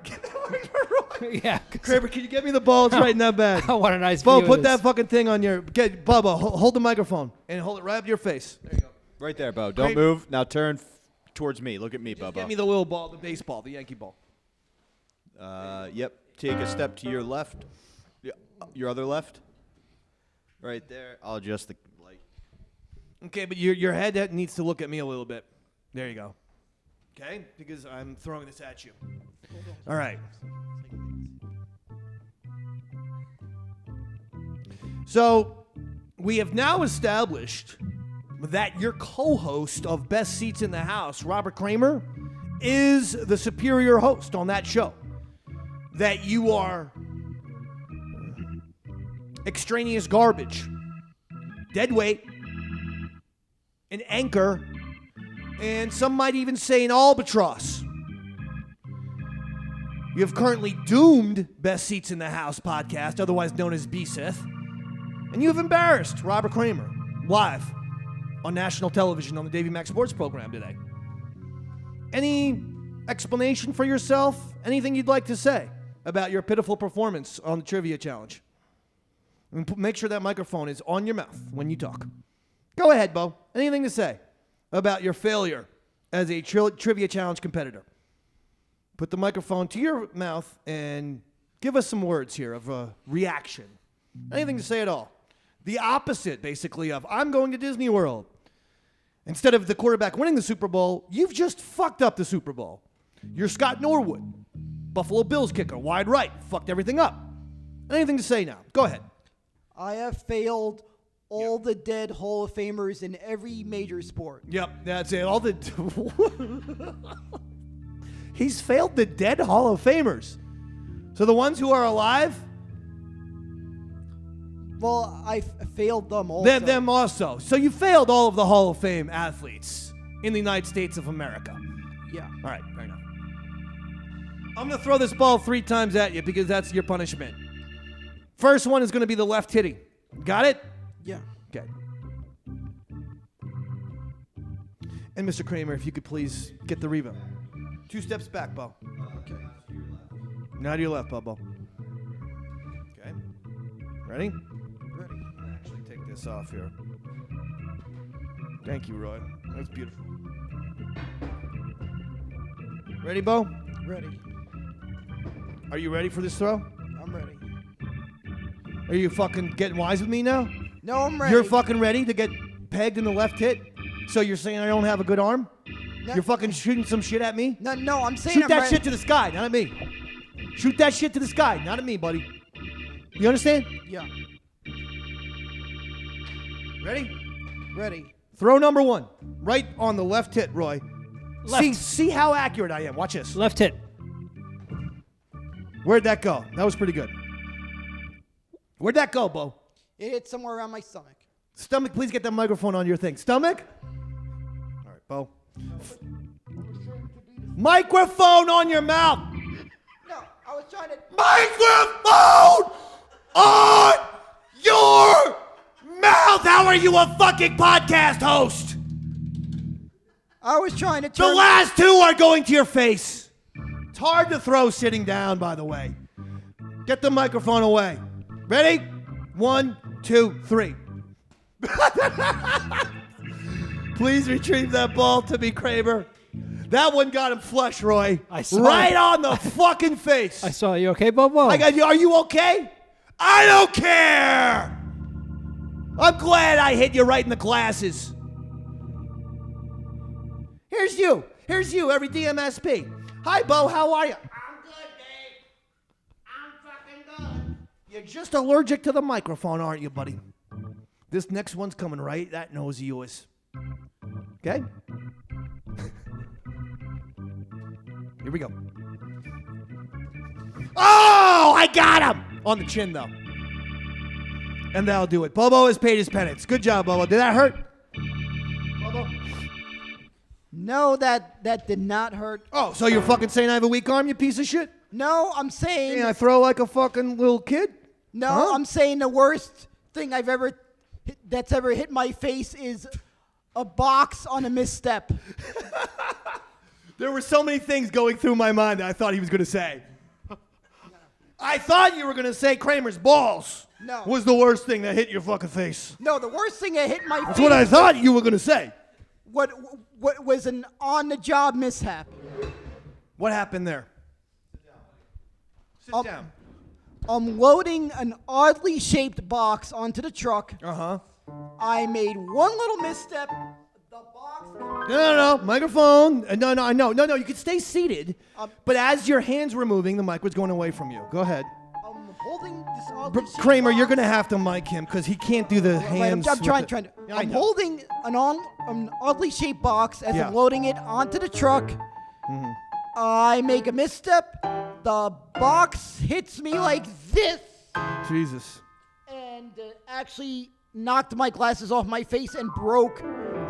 Yeah. Kramer, can you get me the ball? It's right in that bag. I want a nice Bo, view put of that this. fucking thing on your... Bubba, hold the microphone and hold it right up to your face. There you go. Right there, Bo. Don't move. Now turn towards me. Look at me, Bubba. Get me the little ball, the baseball, the Yankee ball. Yep. Take a step to your left. Your other left. Right there. I'll adjust the light. Okay, but your head needs to look at me a little bit. There you go. Okay? Because I'm throwing this at you. All right. So, we have now established that your co-host of Best Seats in the House, Robert Cramer, is the superior host on that show. That you are extraneous garbage, dead weight, an anchor, and some might even say an albatross. You have currently doomed Best Seats in the House podcast, otherwise known as B-SITH, and you have embarrassed Robert Cramer live on national television on the Davey Mac Sports Program today. Any explanation for yourself? Anything you'd like to say about your pitiful performance on the trivia challenge? And make sure that microphone is on your mouth when you talk. Go ahead, Bo. Anything to say about your failure as a trivia challenge competitor? Put the microphone to your mouth and give us some words here of a reaction. Anything to say at all. The opposite, basically, of I'm going to Disney World. Instead of the quarterback winning the Super Bowl, you've just fucked up the Super Bowl. You're Scott Norwood, Buffalo Bills kicker, wide right, fucked everything up. Anything to say now? Go ahead. I have failed all the dead Hall of Famers in every major sport. Yep, that's it. All the He's failed the dead Hall of Famers. So the ones who are alive, Well, I failed them all. them also. So you failed all of the Hall of Fame athletes in the United States of America. Yeah. All right, fair enough. I'm going to throw this ball 3 times at you because that's your punishment. First one is going to be the left hitting. Got it? Yeah. Okay. And Mr. Cramer, if you could please get the rebound. 2 steps back, Bo. Okay. Now to your left, Bobo. Okay. Ready? Ready. Actually, take this off here. Thank you, Roy. That's beautiful. Ready, Bo? Ready. Are you ready for this throw? I'm ready. Are you fucking getting wise with me now? No, I'm ready. You're fucking ready to get pegged in the left hit? So you're saying I don't have a good arm? No. You're fucking shooting some shit at me? No, I'm saying Shoot I'm that ready. shit to the sky, not at me. Shoot that shit to the sky, not at me, buddy. You understand? Yeah. Ready? Ready. Throw number 1. Right on the left hit, Roy. Left. See how accurate I am. Watch this. Left hit. Where'd that go? That was pretty good. Where'd that go, Bo? It hit somewhere around my stomach. Stomach, please get that microphone on your thing. Stomach? All right, Bo. Microphone on your mouth. No, I was trying to. Microphone on your mouth. How are you a fucking podcast host? I was trying to The turn. last 2 are going to your face. It's hard to throw sitting down, by the way. Get the microphone away. Ready? 1, 2, 3. Please retrieve that ball to me, Cramer. That one got him flush, Roy. I saw right it. on the fucking face. I saw you. Okay, Bobo? I got you. Are you okay? I don't care. I'm glad I hit you right in the glasses. Here's you. Here's you, every DMSP. Hi, Bo. How are you? I'm good, Dave. I'm fucking good. You're just allergic to the microphone, aren't you, buddy? This next one's coming right that nose of yours. Okay? Here we go. Oh, I got him! On the chin, though. And that'll do it. Bobo has paid his penance. Good job, Bobo. Did that hurt? Bobo? No, that did not hurt. Oh, so you're fucking saying I have a weak arm, you piece of shit? No, I'm saying. And I throw like a fucking little kid? No, Huh? I'm saying the worst thing that's ever hit my face is a box on a misstep. There were so many things going through my mind that I thought he was going to say. I thought you were going to say Kramer's balls No. was the worst thing that hit your fucking face. No, the worst thing that hit my That's face. what I thought you were going to say. What was an on-the-job mishap? What happened there? Sit down. I'm loading an oddly shaped box onto the truck. Uh-huh. I made one little misstep. The box. No. Microphone. No. You can stay seated. But as your hands were moving, the mic was going away from you. Go ahead. I'm holding this oddly shaped Kramer, box. you're going to have to mic him because he can't do the Right, hands. I'm trying with to. Yeah, I I'm know. holding an oddly shaped box as Yeah. I'm loading it onto the truck. Mm-hmm. I make a misstep. The box hits me like this Jesus. and actually knocked my glasses off my face and broke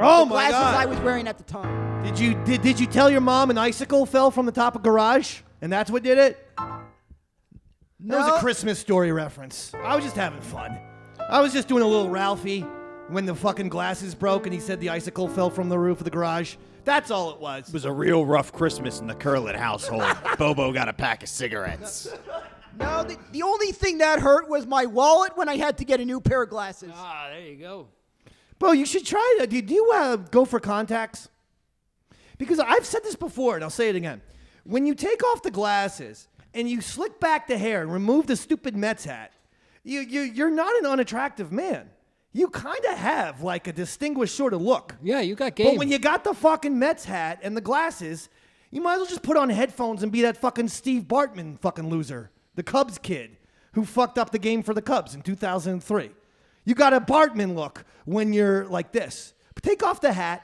Oh, the my glasses God. I was wearing at the time. Did you tell your mom an icicle fell from the top of garage and that's what did it? That was a Christmas story reference. I was just having fun. I was just doing a little Ralphie when the fucking glasses broke and he said the icicle fell from the roof of the garage. That's all it was. It was a real rough Christmas in the Kurlan household. Bobo got a pack of cigarettes. No, the only thing that hurt was my wallet when I had to get a new pair of glasses. Ah, there you go. Bo, you should try that. Did you go for contacts? Because I've said this before, and I'll say it again. When you take off the glasses and you slick back the hair and remove the stupid Mets hat, you're not an unattractive man. You kind of have like a distinguished sort of look. Yeah, you got game. But when you got the fucking Mets hat and the glasses, you might as well just put on headphones and be that fucking Steve Bartman fucking loser, the Cubs kid who fucked up the game for the Cubs in 2003. You got a Bartman look when you're like this. But take off the hat,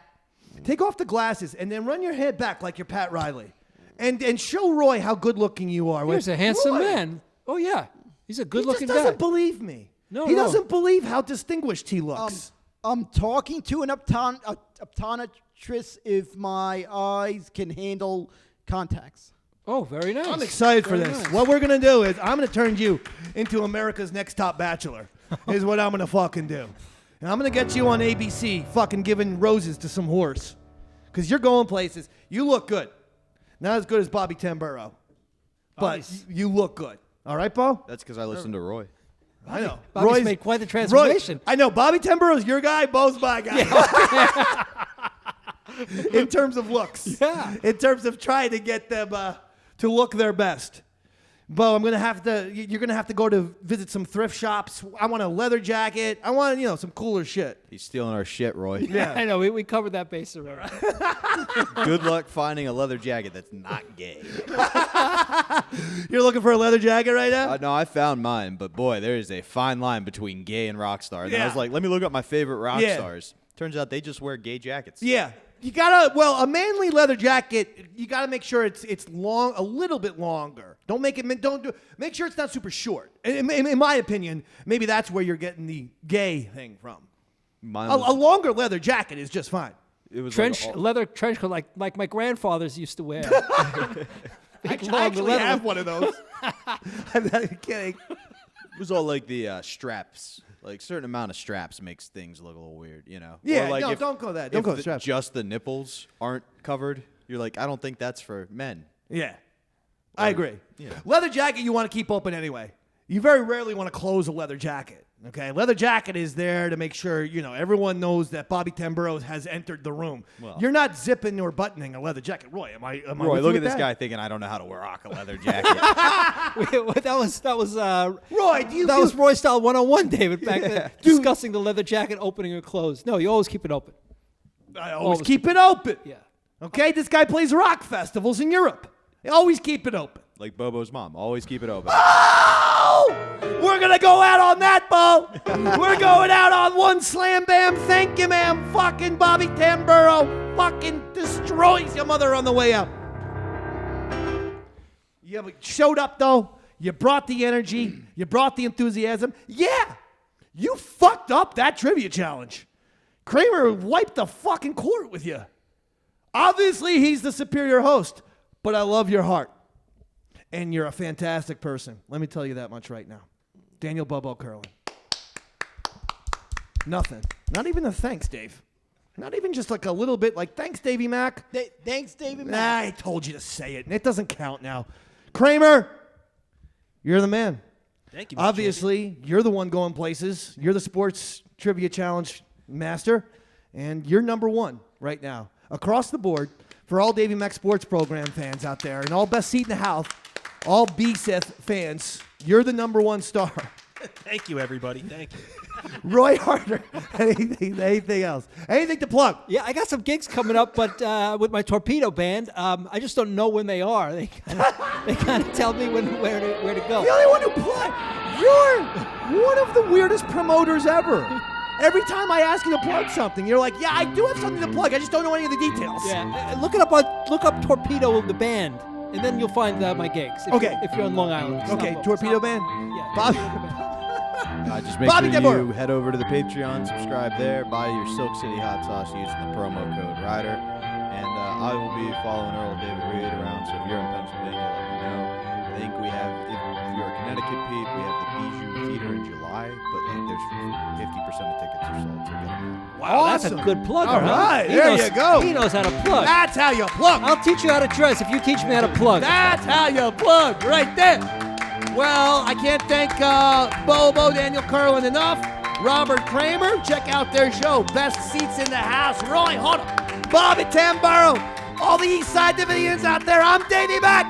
take off the glasses, and then run your head back like you're Pat Riley. And show Roy how good looking you are. Here's a handsome Roy, man. Oh, yeah. He's a good-looking He just doesn't guy. believe me. No, he no. doesn't believe how distinguished he looks. I'm talking to an optometrist if my eyes can handle contacts. Oh, very nice. I'm excited for Very this. nice. What we're going to do is I'm going to turn you into America's Next Top Bachelor is what I'm going to fucking do. And I'm going to get you on ABC fucking giving roses to some whores. Because you're going places. You look good. Not as good as Bobby Tamburo. But Nice. you look good. All right, Bo? That's because I listened to Roy. I know. Bobby's made quite the transformation. I know. Bobby Tamburo's your guy. Bo's my guy. in terms of looks. Yeah. In terms of trying to get them to look their best. Bo, you're gonna have to go to visit some thrift shops. I want a leather jacket. I want, some cooler shit. He's stealing our shit, Roy. Yeah. I know, we covered that base already. Good luck finding a leather jacket that's not gay. You're looking for a leather jacket right now? No, I found mine, but boy, there is a fine line between gay and rock star. And then I was like, let me look up my favorite rock stars. Turns out they just wear gay jackets. Yeah. You a manly leather jacket, you gotta make sure it's long, a little bit longer. Make sure it's not super short. In my opinion, maybe that's where you're getting the gay thing from. A longer leather jacket is just fine. It was Leather trench coat like my grandfathers used to wear. I actually have one of those. I'm not kidding. It was all like the straps. Like, certain amount of straps makes things look a little weird, Yeah, or like don't go that. Don't go the straps. Just the nipples aren't covered. You're like, I don't think that's for men. Yeah, I agree. Yeah. Leather jacket you want to keep open anyway. You very rarely want to close a leather jacket. Okay, leather jacket is there to make sure everyone knows that Bobby Tamburo has entered the room. Well, you're not zipping or buttoning a leather jacket, Roy. Am I? Roy, look at this guy thinking I don't know how to rock a leather jacket. that was Roy. That was Roy Style 101, David, back then, discussing the leather jacket opening or close. No, you always keep it open. I always keep it open. Yeah. Okay, this guy plays rock festivals in Europe. They always keep it open. Like Bobo's mom, always keep it open. Oh! We're going to go out on that, Bo. We're going out on one slam bam. Thank you, ma'am. Fucking Bobby Tamburo fucking destroys your mother on the way out. You showed up, though. You brought the energy. You brought the enthusiasm. Yeah, you fucked up that trivia challenge. Cramer wiped the fucking court with you. Obviously, he's the superior host, but I love your heart. And you're a fantastic person. Let me tell you that much right now. Daniel Bobo Kurlan. Nothing. Not even a thanks, Dave. Not even just like a little bit like, thanks, Davey Mac. Thanks, Davey Mac. Nah, I told you to say it, and it doesn't count now. Cramer, you're the man. Thank you, Mr. Obviously, you're the one going places. You're the sports trivia challenge master, and you're number one right now. Across the board, for all Davey Mac Sports Program fans out there, and all Best Seat in the House, all B-SITH fans, you're the number one star. Thank you, everybody. Thank you. Roy Harder, anything else? Anything to plug? Yeah, I got some gigs coming up, but with my Torpedo band, I just don't know when they are. They kind of tell me where to go. The only one who plug. You're one of the weirdest promoters ever. Every time I ask you to plug something, you're like, yeah, I do have something to plug. I just don't know any of the details. Yeah, look up Torpedo the band, and then you'll find my gigs. If you're on Long Island. Okay, Torpedo Band. Yeah, Bobby. Torpedo Band. Just make sure you head over to the Patreon, subscribe there, buy your Silk City hot sauce using the promo code RIDER. And I will be following Earl David Reed around, so if you're in Pennsylvania, let me know. I think we have, if you're a Connecticut Pete, we have the Bijou Theater in July, but there's 50% of tickets are sold, so get them out. Wow, that's a good plug. All right, there you go. He knows how to plug. That's how you plug. I'll teach you how to dress if you teach me how to plug. That's how you plug, right there. Well, I can't thank Bobo, Daniel Kurlan enough. Robert Cramer, check out their show. Best Seats in the House. Roy Harder, Bobby Tamburo, all the East Side Divisions out there. I'm Davey Mac.